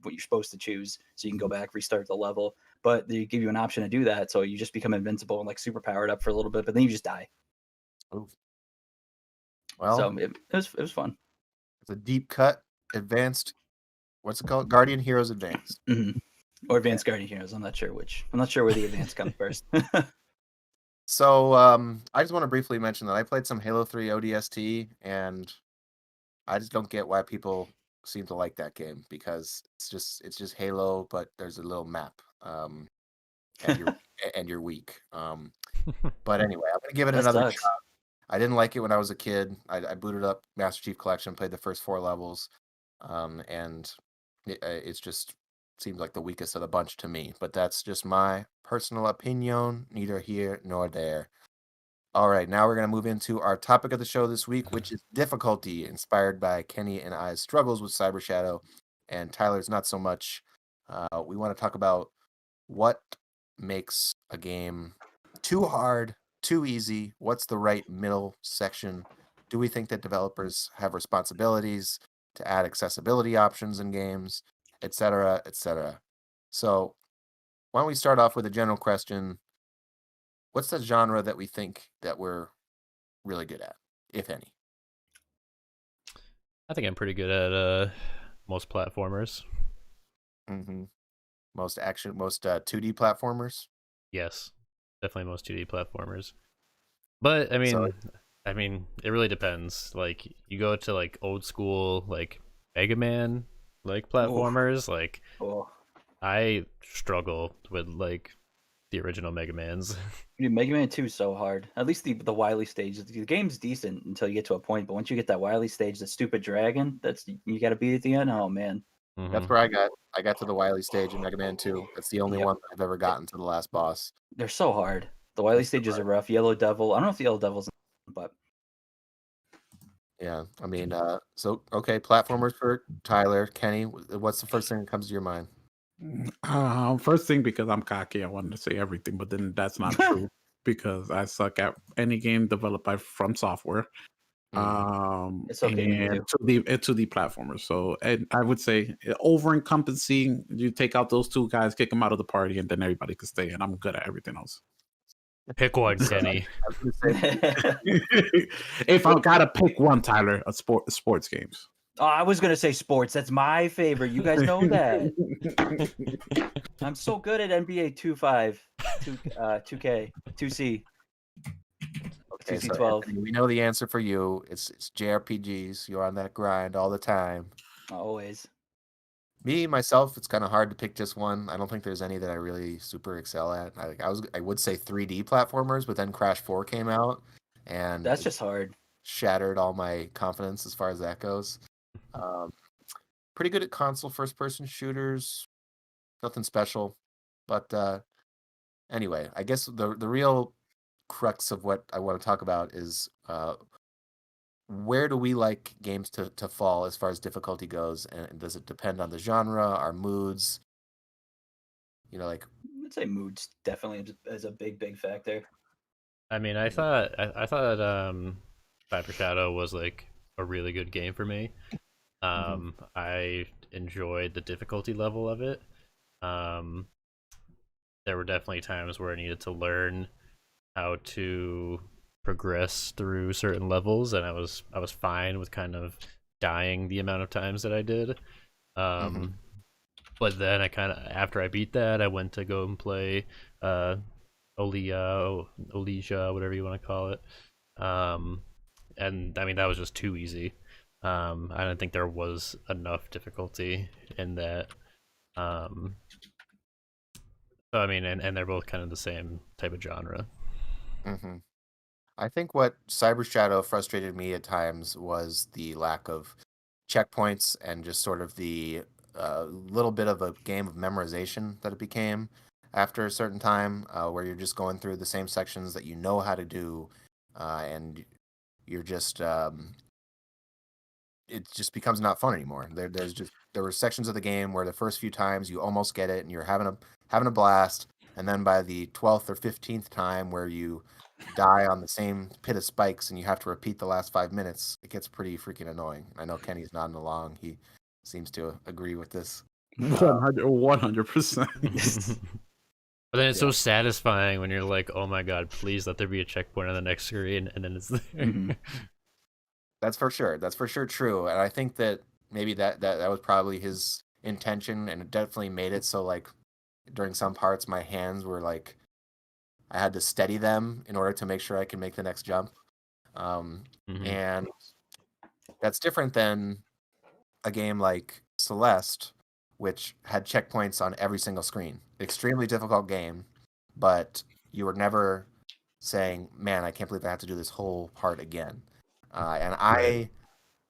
what you're supposed to choose. So you can go back, restart the level, but they give you an option to do that, so you just become invincible and like super powered up for a little bit, but then you just die. Oof. So Well, it was fun. it's a deep cut, advanced. What's it called? Guardian Heroes Advanced. Mhm. Or Advanced Guardian Heroes. I'm not sure which. I'm not sure where the advance comes first. So I just want to briefly mention that I played some Halo 3 ODST, and I just don't get why people seem to like that game because it's just Halo, but there's a little map, and you're and you're weak. But anyway, I'm gonna give it That another sucks. shot. I didn't like it when I was a kid. I booted up Master Chief Collection, played the first 4 levels, and it's just seems like the weakest of the bunch to me. But that's just my personal opinion, neither here nor there. All right, now we're going to move into our topic of the show this week, which is difficulty, inspired by Kenny and I's struggles with Cyber Shadow, and Tyler's not so much. We want to talk about what makes a game too hard, too easy. What's the right middle section? Do we think that developers have responsibilities to add accessibility options in games, etc., etc.? So, why don't we start off with a general question? What's the genre that we think that we're really good at, if any? I think I'm pretty good at most platformers. Mm-hmm. Most 2D platformers. Yes, definitely most 2D platformers. But So, I mean, it really depends. Like you go to like old school like Mega Man like platformers, like Oh, I struggle with like the original Mega Mans. dude, Mega Man 2 is so hard. At least the Wily stage. The game's decent until you get to a point, but once you get that Wily stage, the stupid dragon, that's you got to beat at the end. Oh man. that's hmm where I got. I got to the Wily stage in Mega Man 2. That's the only Yep. one that I've ever gotten to the last boss. They're so hard. The Wily It's so stages hard. are rough. Yellow Devil. I don't know if the Yellow Devil's, but Yeah, I mean, so okay, platformers for Tyler, Kenny. What's the first thing that comes to your mind? First thing, because I'm cocky, I wanted to say everything, but then that's not true because I suck at any game developed by From Software. it's okay. Me And too. to the platformers. So, and I would say over encompassing, you take out those 2 guys, kick them out of the party, and then everybody can stay. And I'm good at everything else. Pick one, So, Kenny. I was gonna say, If I gotta pick one, Tyler, sports games. Oh, I was gonna say sports. That's my favorite. You guys know that. I'm so good at NBA 2K, 2C, okay, so 2C12. Anthony, we know the answer for you. It's JRPGs. You're on that grind all the time. Always. Me myself, it's kind of hard to pick just one. I don't think there's any that I really super excel at. I would say 3D platformers, but then Crash 4 came out, and That's it just hard. shattered all my confidence as far as that goes. Um, Pretty good at console first person shooters. Nothing special, but anyway, I guess the real crux of what I want to talk about is where do we like games to fall as far as difficulty goes, and does it depend on the genre, our moods? Like I'd say moods definitely is a big factor. I mean, I thought Cyber Shadow was like a really good game for me. I enjoyed the difficulty level of it. Um, there were definitely times where I needed to learn how to progress through certain levels, and I was fine with kind of dying the amount of times that I did. Mhm. But then I kind of after I beat that, I went to go and play uh, Olesia, whatever you want to call it. Um, and I mean that was just too easy. I don't think there was enough difficulty in that. Um, So I mean, and they're both kind of the same type of genre. Hmm. I think what Cyber Shadow frustrated me at times was the lack of checkpoints and just sort of the little bit of a game of memorization that it became after a certain time, where you're just going through the same sections that you know how to do, and you're just it just becomes not fun anymore. There were sections of the game where the first few times you almost get it and you're having a blast, and then by the 12th or 15th time where you die on the same pit of spikes and you have to repeat the last 5 minutes, it gets pretty freaking annoying. I know Kenny's nodding along. He seems to agree with this. 100%. But then it's so Yeah. satisfying when you're like, oh my god, please let there be a checkpoint on the next screen, and then it's there. Mhm. That's for sure. That's for sure true. And I think that maybe that was probably his intention, and it definitely made it so like during some parts my hands were like I had to steady them in order to make sure I can make the next jump. Mhm. And that's different than a game like Celeste, which had checkpoints on every single screen. Extremely difficult game, but you were never saying, "Man, I can't believe I have to do this whole part again." And I,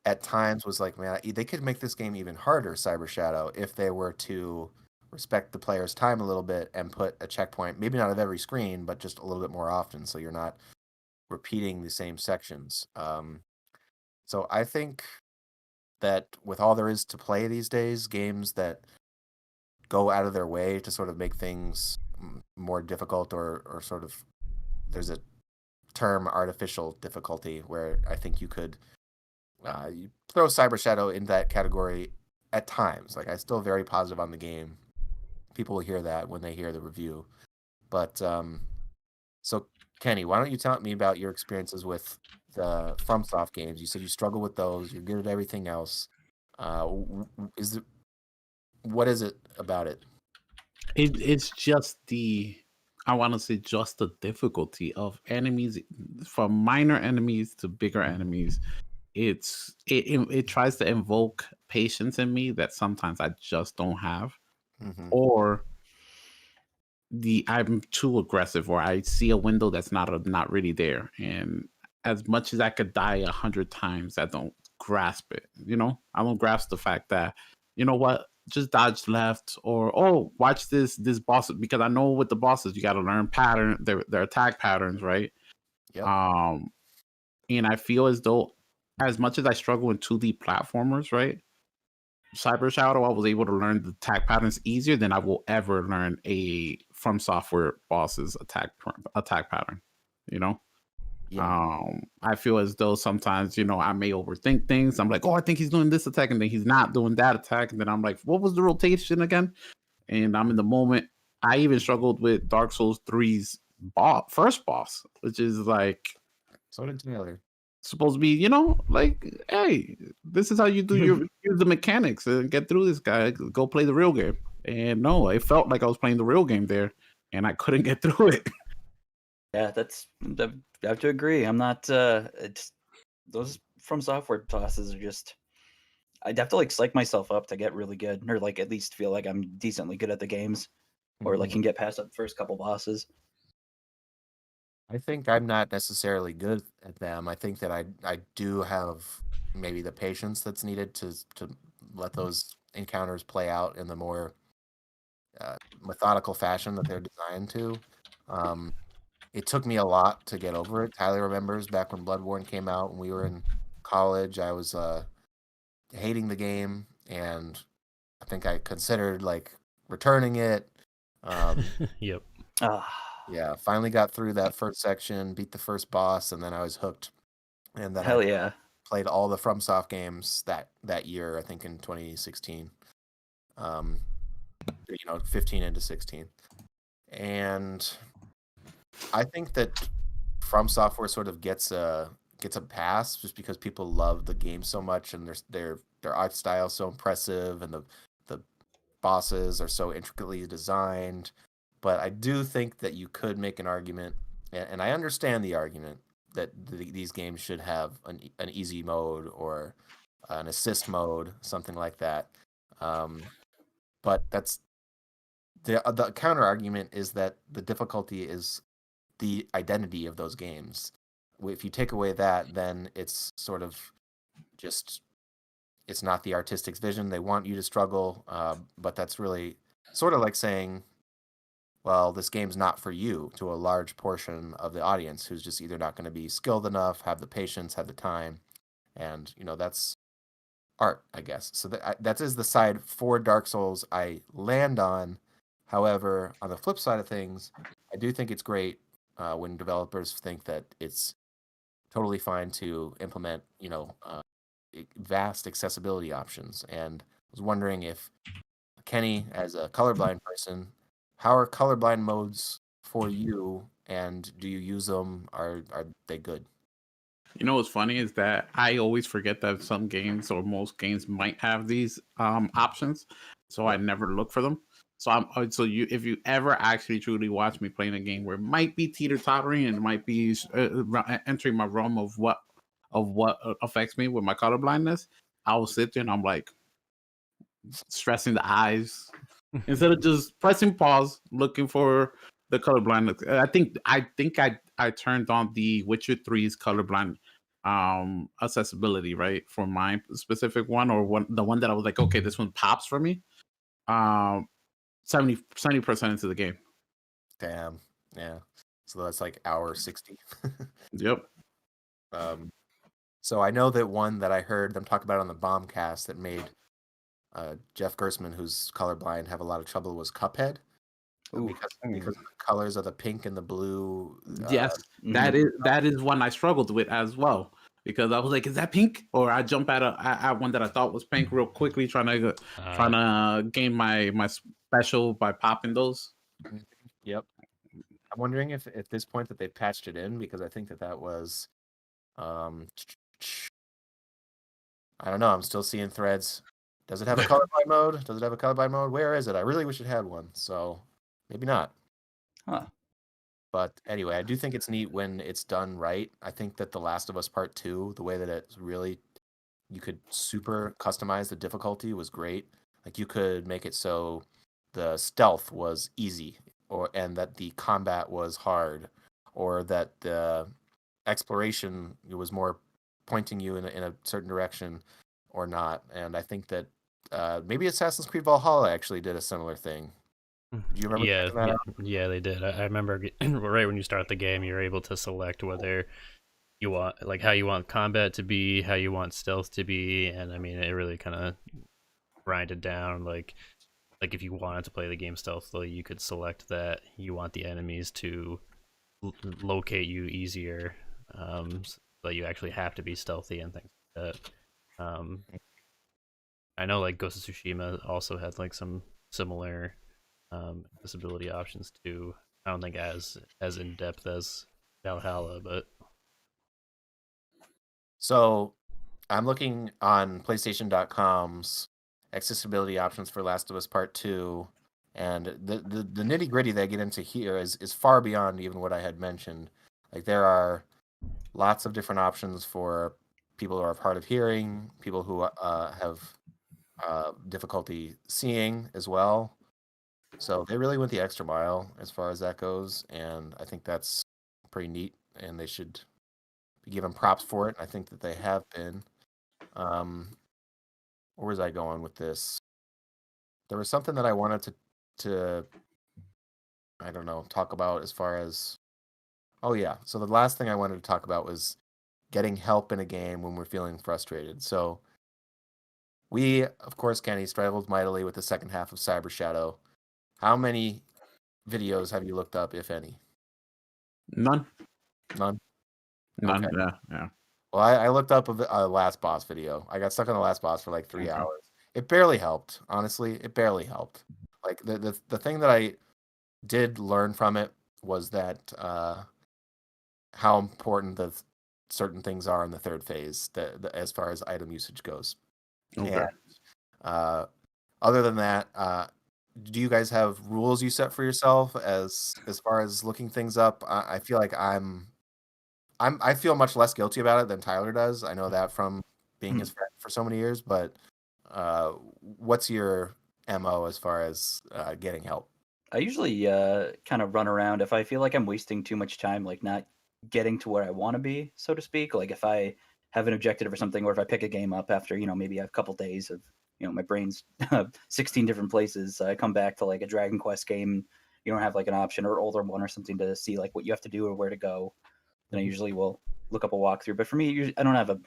at times, was like, "Man, they could make this game even harder, Cyber Shadow, if they were to respect the player's time a little bit and put a checkpoint, maybe not of every screen, but just a little bit more often, so you're not repeating the same sections." So I think that with all there is to play these days, games that go out of their way to sort of make things more difficult or sort of there's a term artificial difficulty where I think you could you throw Cyber Shadow in that category at times. Like I still very positive on the game. People will hear that when they hear the review. But so Kenny, why don't you tell me about your experiences with the FromSoft games? You said you struggle with those. You're good at everything else. Is it what is it about it? It's just I want to say just the difficulty of enemies, from minor enemies to bigger enemies. It tries to invoke patience in me that sometimes I just don't have, Hmm. or I'm too aggressive, or I see a window that's not really there, and as much as I could die 100 times, I don't grasp it. I don't grasp the fact that, what, just dodge left, or oh, watch this boss, because I know with the bosses you got to learn their attack patterns, right? Yep. And I feel as though, as much as I struggle in 2D platformers, right? Cyber Shadow, I was able to learn the attack patterns easier than I will ever learn a From Software boss's attack pattern. You know, Yeah. I feel as though sometimes, I may overthink things. I'm like, oh, I think he's doing this attack, and then he's not doing that attack, and then I'm like, what was the rotation again? And I'm in the moment. I even struggled with Dark Souls 3's first boss, which is like So did Taylor. supposed to be, like, hey, this is how you use the mechanics and get through this guy. Go play the real game. And no, it felt like I was playing the real game there, and I couldn't get through it. Yeah, I have to agree. I'm not. Those From Software tosses are just. I'd have to like psych myself up to get really good, or like at least feel like I'm decently good at the games, or like Mhm. can get past the first couple bosses. I think I'm not necessarily good at them. I think that I do have maybe the patience that's needed to let those encounters play out in the more methodical fashion that they're designed to. Um, it took me a lot to get over it. Tyler remembers back when Bloodborne came out when we were in college. I was hating the game, and I think I considered like returning it. Yep. Ah, Yeah, finally got through that first section, beat the first boss, and then I was hooked. And then I hell yeah. played all the FromSoft games that year, I think in 2016. 15 into 16. And I think that From Software sort of gets a pass just because people love the game so much and their art style is so impressive and the bosses are so intricately designed. But I do think that you could make an argument, and I understand the argument that these games should have an easy mode or an assist mode, something like that. But the counter argument is that the difficulty is the identity of those games. If you take away that, then it's sort of just it's not the artistic's vision. They want you to struggle, but that's really sort of like saying, well, this game's not for you to a large portion of the audience who's just either not going to be skilled enough, have the patience, have the time, and that's art, I guess. So that is the side for Dark Souls I land on. However, on the flip side of things, I do think it's great when developers think that it's totally fine to implement, vast accessibility options. And I was wondering if Kenny, as a colorblind person, how are colorblind modes for you, and do you use them? Are they good? You know what's funny is that I always forget that some games or most games might have these options, so I never look for them. So if you ever actually truly watch me playing a game where it might be teeter tottering and it might be entering my realm of what affects me with my color blindness, I will sit there and I'm like stressing the eyes instead of just pressing pause, looking for the colorblind. I think I turned on the Witcher 3's colorblind accessibility, right, for my specific one, or the one that I was like, okay, this one pops for me. 70% into the game. Damn. Yeah. So that's like hour 60. Yep. So I know that one that I heard them talk about on the Bombcast that made Jeff Gersman, who's colorblind, have a lot of trouble was Cuphead. Because of the colors of the pink and the blue. Yes, that is one I struggled with as well, because I was like, is that pink? Or I jump at one that I thought was pink real quickly, trying to gain my special by popping those. Yep. I'm wondering if at this point that they've patched it in, because I think that was I don't know, I'm still seeing threads. Does it have a colorblind mode? Does it have a colorblind mode? Where is it? I really wish it had one. So maybe not. Huh. But anyway, I do think it's neat when it's done right. I think that The Last of Us Part 2, the way that it's really, you could super customize the difficulty was great. Like you could make it so the stealth was easy, and that the combat was hard, or that the exploration was more pointing you in a certain direction or not. And I think that maybe Assassin's Creed Valhalla actually did a similar thing. Do you remember? Yeah, they did. I remember right when you start the game, you're able to select whether you want, like, how you want combat to be, how you want stealth to be, and I mean, it really kind of grinded down. Like if you wanted to play the game stealthily, you could select that you want the enemies to locate you easier, but you actually have to be stealthy and things like that. I know like Ghost of Tsushima also had like some similar accessibility options too. I don't think as in depth as Valhalla, but so I'm looking on PlayStation.com's accessibility options for Last of Us Part 2, and the nitty gritty that I get into here is far beyond even what I had mentioned. Like there are lots of different options for people who are hard of hearing, people who have difficulty seeing as well. So they really went the extra mile as far as that goes, and I think that's pretty neat, and they should be given props for it. I think that they have been. Where was I going with this? There was something that I wanted to I don't know, talk about as far as, oh yeah. So the last thing I wanted to talk about was getting help in a game when we're feeling frustrated. So we, of course, Kenny, struggled mightily with the second half of Cyber Shadow. How many videos have you looked up, if any? None. None? Okay. Yeah. Well, I looked up a last boss video. I got stuck on the last boss for like 3 hours. It barely helped. Honestly, it barely helped. Like the thing that I did learn from it was that how important the certain things are in the third phase, as far as item usage goes. Okay. And, other than that, do you guys have rules you set for yourself as far as looking things up? I feel like I feel much less guilty about it than Tyler does. I know that from being his friend for so many years. But what's your MO as far as getting help? I usually kind of run around if I feel like I'm wasting too much time, like not getting to where I want to be, so to speak. Like if I have an objective or something, or if I pick a game up after, maybe a couple days of, my brain's 16 different places, I come back to like a Dragon Quest game. You don't have like an option or older one or something to see like what you have to do or where to go. Then I usually will look up a walkthrough. But for me, I don't have a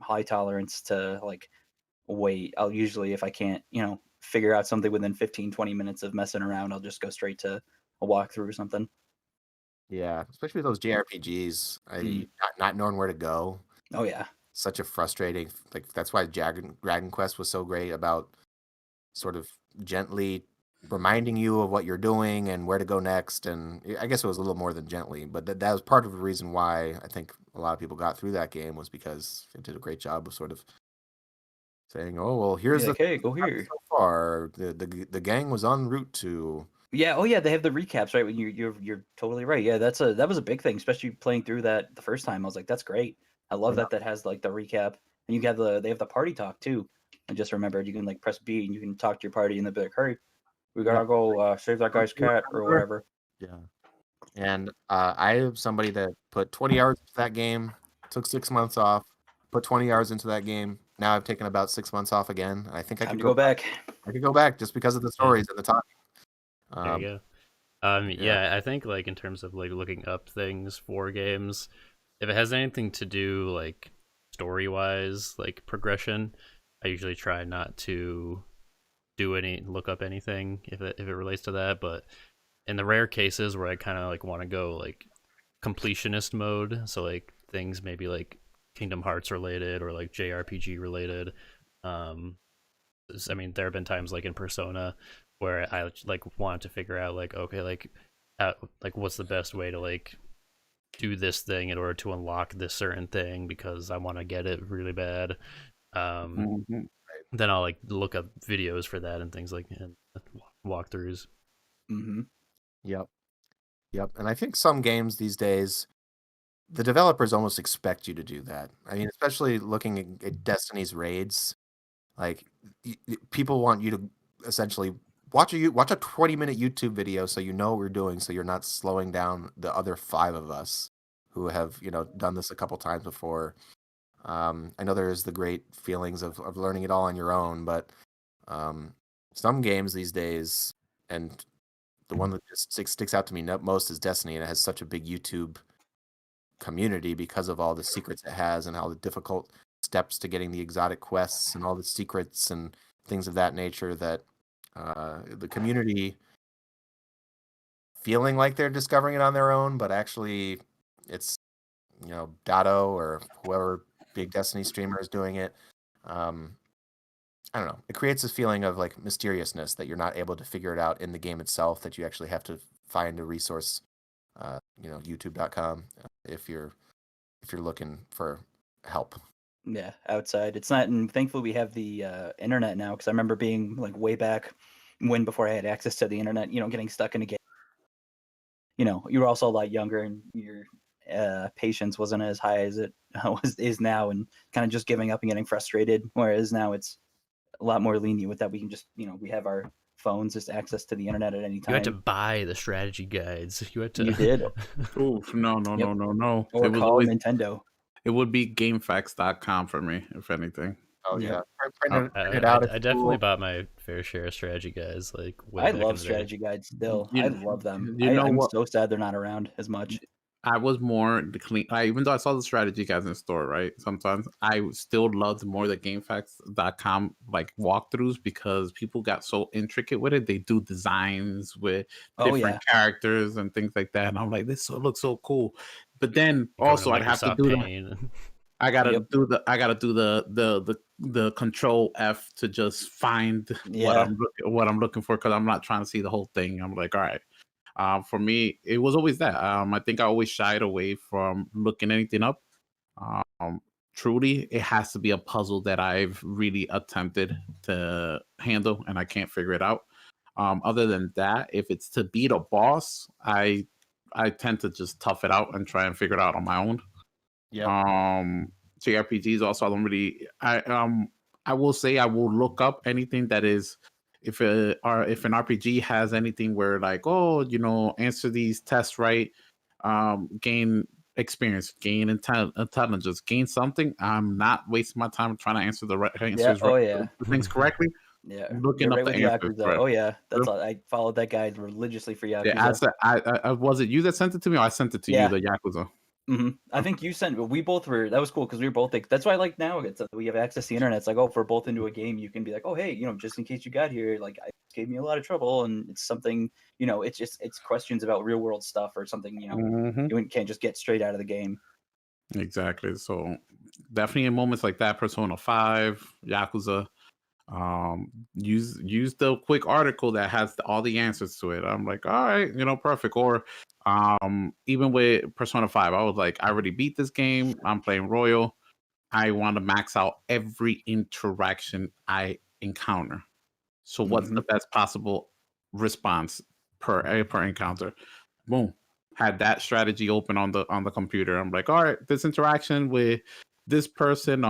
high tolerance to like wait. I'll usually, if I can't, figure out something within 15, 20 minutes of messing around, I'll just go straight to a walkthrough or something. Yeah, especially those JRPGs, Mm. not knowing where to go. Oh yeah. Such a frustrating, like that's why Dragon Quest was so great about sort of gently reminding you of what you're doing and where to go next. And I guess it was a little more than gently, but that was part of the reason why I think a lot of people got through that game, was because it did a great job of sort of saying, "Oh well, here's Like, the hey, go here. so far. The gang was en route to." Yeah. Oh yeah. They have the recaps, right? When you're totally right. Yeah. That was a big thing, especially playing through that the first time. I was like, that's great. I love Yeah. that has like the recap, and they have the party talk too. I just remembered you can like press B and you can talk to your party and they'll be like, hurry, we gotta go save that guy's cat or whatever. Yeah. And I am somebody that put 20 hours into that game, took 6 months off, put 20 hours into that game. Now I've taken about 6 months off again. I think I Time could to go back. I could go back just because of the stories and the talking. There you go. Yeah, I think like in terms of like looking up things for games, if it has anything to do like story wise, like progression, I usually try not to look up anything if it relates to that. But in the rare cases where I kind of like want to go like completionist mode, so like things maybe like Kingdom Hearts related or like JRPG related, I mean there have been times like in Persona where I like want to figure out like, okay, like what's the best way to like do this thing in order to unlock this certain thing because I want to get it really bad. Mhm. Then I'll like look up videos for that and things like and walkthroughs. Mm-hmm. Yep. And I think some games these days, the developers almost expect you to do that. I mean, especially looking at Destiny's raids, like people want you to essentially watch a 20-minute YouTube video so you know what we're doing, so you're not slowing down the other 5 of us who have done this a couple times before. I know there's the great feelings of learning it all on your own, but some games these days, and the one that just sticks out to me most is Destiny, and it has such a big YouTube community because of all the secrets it has and all the difficult steps to getting the exotic quests and all the secrets and things of that nature, that the community feeling like they're discovering it on their own, but actually it's Dotto or whoever big Destiny streamer is doing it. I don't know. It creates this feeling of like mysteriousness that you're not able to figure it out in the game itself, that you actually have to find a resource, youtube.com, if you're looking for help. Yeah, outside. It's not, and thankfully we have the internet now, because I remember being like way back when, before I had access to the internet, getting stuck in a game. You were also a lot younger and your patience wasn't as high as it is now, and kind of just giving up and getting frustrated. Whereas now it's a lot more lenient with that. We can just, we have our phones, just access to the internet at any time. You had to buy the strategy guides. You had to. You did. Oof, no. Or It was call always, Nintendo. it would be GameFAQs.com for me, if anything. Oh Yeah. yeah, print it out. I definitely bought my fair share of strategy guides. Like way I back love in the day. strategy guides still. You- I love them. you know I'm what? so sad they're not around as much. I was more the clean. Even though I saw the strategy guys in the store, right? Sometimes I still loved more the GameFAQs.com like walkthroughs, because people got so intricate with it. They do designs with Oh, different characters and things like that, and I'm like, this looks so cool. But then Go to also I'd have to Microsoft do the Paint. I gotta Yep. do the control F to just find Yeah. what I'm looking for, because I'm not trying to see the whole thing. I'm like, all right. For me, it was always that. I think I always shied away from looking anything up. Truly, it has to be a puzzle that I've really attempted to handle and I can't figure it out. Other than that, if it's to beat a boss, I tend to just tough it out and try and figure it out on my own. Yeah. JRPGs also, I don't really. I will say I will look up anything that is if an RPG has anything where like, oh, answer these tests right, gain experience, gain intelligence, gain something. I'm not wasting my time trying to answer the right Yeah. answers, Oh right, yeah. the things correctly. Yeah. Looking You're up right the with answers. Yakuza. Right. Oh yeah. That's Yep. all. I followed that guide religiously for Yakuza. Yeah, was it you that sent it to me, or I sent it to Yeah. you, the Yakuza? I think you sent. We both were. That was cool because we were both like. That's why I like now. We have access to the internet. It's like, oh, if we're both into a game, you can be like, oh, hey, just in case you got here, like, it gave me a lot of trouble, and it's something. It's questions about real world stuff or something. Mhm. You can't just get straight out of the game. Exactly. So definitely in moments like that, Persona 5, Yakuza, use the quick article that has all the answers to it. I'm like, all right, perfect. Or even with Persona 5, I was like, I already beat this game. I'm playing Royal. I want to max out every interaction I encounter. So what's the best possible response per encounter? Boom. Had that strategy open on the computer. I'm like, all right, this interaction with this person,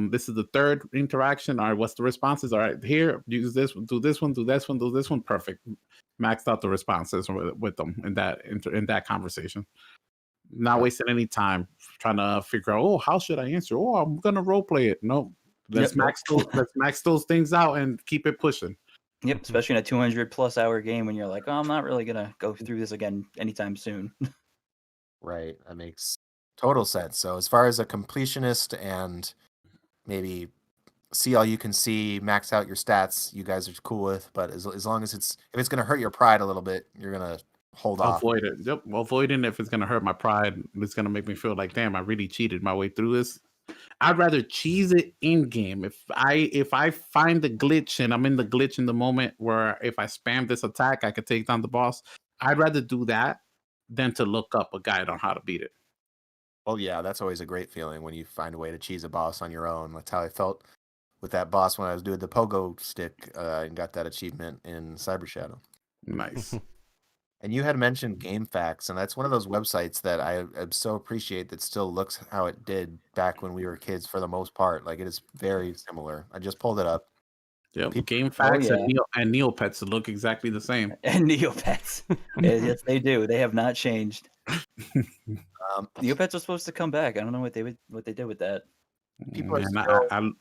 this is the third interaction. All right, what's the responses? All right, here, use this, do this one, do this one, do this one. Perfect. Maxed out the responses with them in that conversation. Not wasting any time trying to figure out, oh, how should I answer? Oh, I'm gonna role play it. No, let's max those things out and keep it pushing. Yep, especially in a 200+ hour game when you're like, oh, I'm not really gonna go through this again anytime soon. Right. That makes total sense. So as far as a completionist and maybe see all you can see, max out your stats, you guys are cool with. But as long as if it's gonna hurt your pride a little bit, you're gonna hold off. Avoid it. Yep. Avoiding if it's gonna hurt my pride. It's gonna make me feel like, damn, I really cheated my way through this. I'd rather cheese it in game. If I find the glitch and I'm in the glitch in the moment where if I spam this attack, I could take down the boss. I'd rather do that than to look up a guide on how to beat it. Well, yeah, that's always a great feeling when you find a way to cheese a boss on your own. That's how I felt with that boss when I was doing the pogo stick and got that achievement in Cyber Shadow. Nice. And you had mentioned GameFAQs, and that's one of those websites that I so appreciate that still looks how it did back when we were kids for the most part. Like, it is very similar. I just pulled it up. Yep. People- GameFAQs yeah. and Neopets look exactly the same. And Neopets. Yes, they do. They have not changed. Neopets are supposed to come back. I don't know what they did with that. People are Man, still-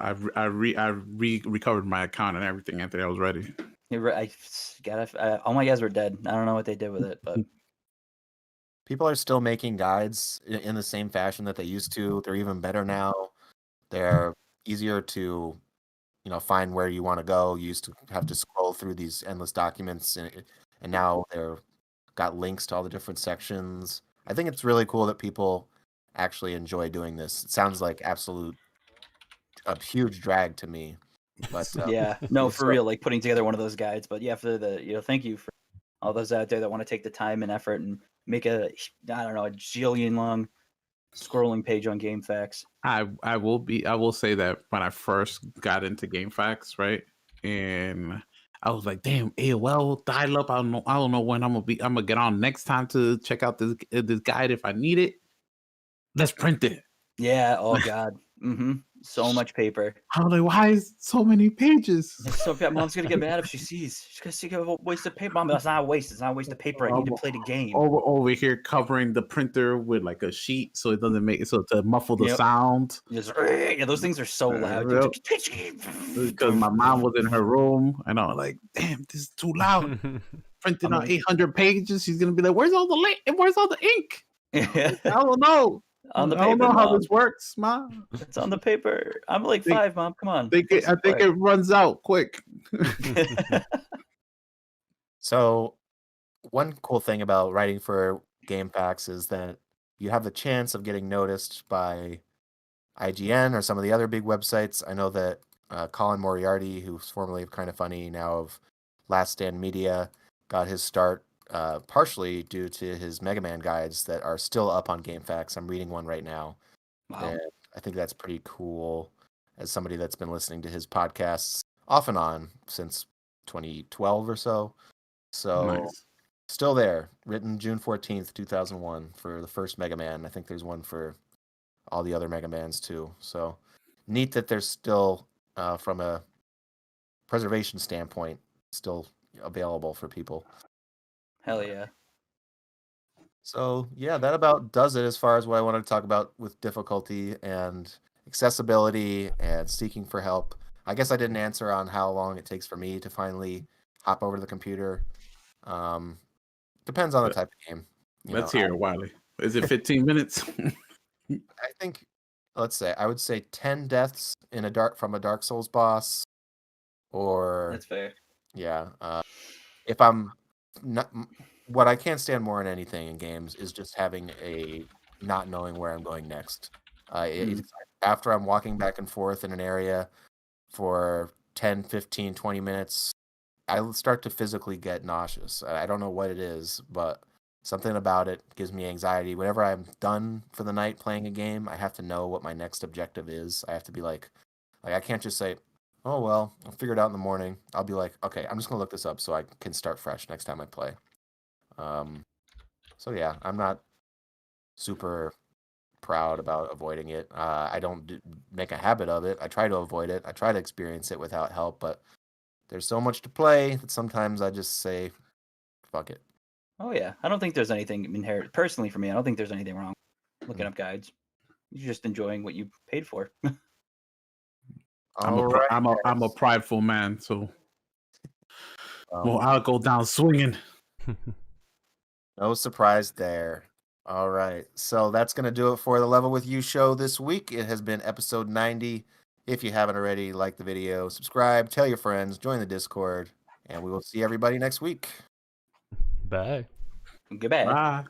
I recovered my account and everything after I was ready. All my guys were dead. I don't know what they did with it, but people are still making guides in the same fashion that they used to. They're even better now. They're easier to, find where you want to go. You used to have to scroll through these endless documents, and now they're got links to all the different sections. I think it's really cool that people actually enjoy doing this. It sounds like a huge drag to me, but yeah, no, for so- real, like putting together one of those guides. But yeah, for thank you for all those out there that want to take the time and effort and make a jillion long scrolling page on GameFAQs. I will say that when I first got into GameFAQs, right, and I was like, damn, AOL dial up. I don't know when I'm gonna get on next time to check out this guide if I need it. Let's print it. Yeah. Oh God. So much paper. I was like, why is so many pages? It's so bad. Mom's gonna get mad if she sees. She's gonna see a waste of paper. Mom, that's not a waste. It's not a waste of paper. I need to play the game. Over here covering the printer with like a sheet so it doesn't to muffle the Yep. sound. Just, yeah, those things are so loud. Yep. Because my mom was in her room and I was like, damn, this is too loud. Printing out 800 pages. She's gonna be like, where's all the ink? I don't know. On the I don't paper, know how Mom. this works, Mom. It's on the paper. I'm like Think- 5, Mom. Come on. I think it runs out quick. So, one cool thing about writing for GameFAQs is that you have the chance of getting noticed by IGN or some of the other big websites. I know that Colin Moriarty, who's formerly of Kind of Funny, now of Last Stand Media, got his start partially due to his Mega Man guides that are still up on GameFAQs. I'm reading one right now. Wow. And I think that's pretty cool as somebody that's been listening to his podcasts off and on since 2012 or so. So Nice. still there, written June 14th, 2001 for the first Mega Man. I think there's one for all the other Mega Mans too. So neat that there's still, from a preservation standpoint, still available for people. Hell yeah. So yeah, that about does it as far as what I wanted to talk about with difficulty and accessibility and seeking for help. I guess I didn't answer on how long it takes for me to finally hop over to the computer. Depends on the type of game. Let's hear it, Wiley. Is it 15 minutes? I think, I would say 10 deaths from a Dark Souls boss, or That's fair. yeah. If I'm not, what I can't stand more than anything in games is just having not knowing where I'm going next. After I'm walking back and forth in an area for 10, 15, 20 minutes, I start to physically get nauseous. I don't know what it is, but something about it gives me anxiety. Whenever I'm done for the night playing a game, I have to know what my next objective is. I have to be like I can't just say, oh, well, I'll figure it out in the morning. I'll be like, okay, I'm just going to look this up so I can start fresh next time I play. So yeah, I'm not super proud about avoiding it. I don't make a habit of it. I try to avoid it. I try to experience it without help, but there's so much to play that sometimes I just say, fuck it. Oh yeah, I don't think there's anything inherent. Personally, for me, I don't think there's anything wrong looking up guides. You're just enjoying what you paid for. I'm a prideful man, so well, I'll go down swinging. No surprise there. All right, so that's going to do it for the Level With You show this week. It has been episode 90. If you haven't already, like the video, subscribe, tell your friends, join the Discord, and we will see everybody next week. Bye. Goodbye. Bye.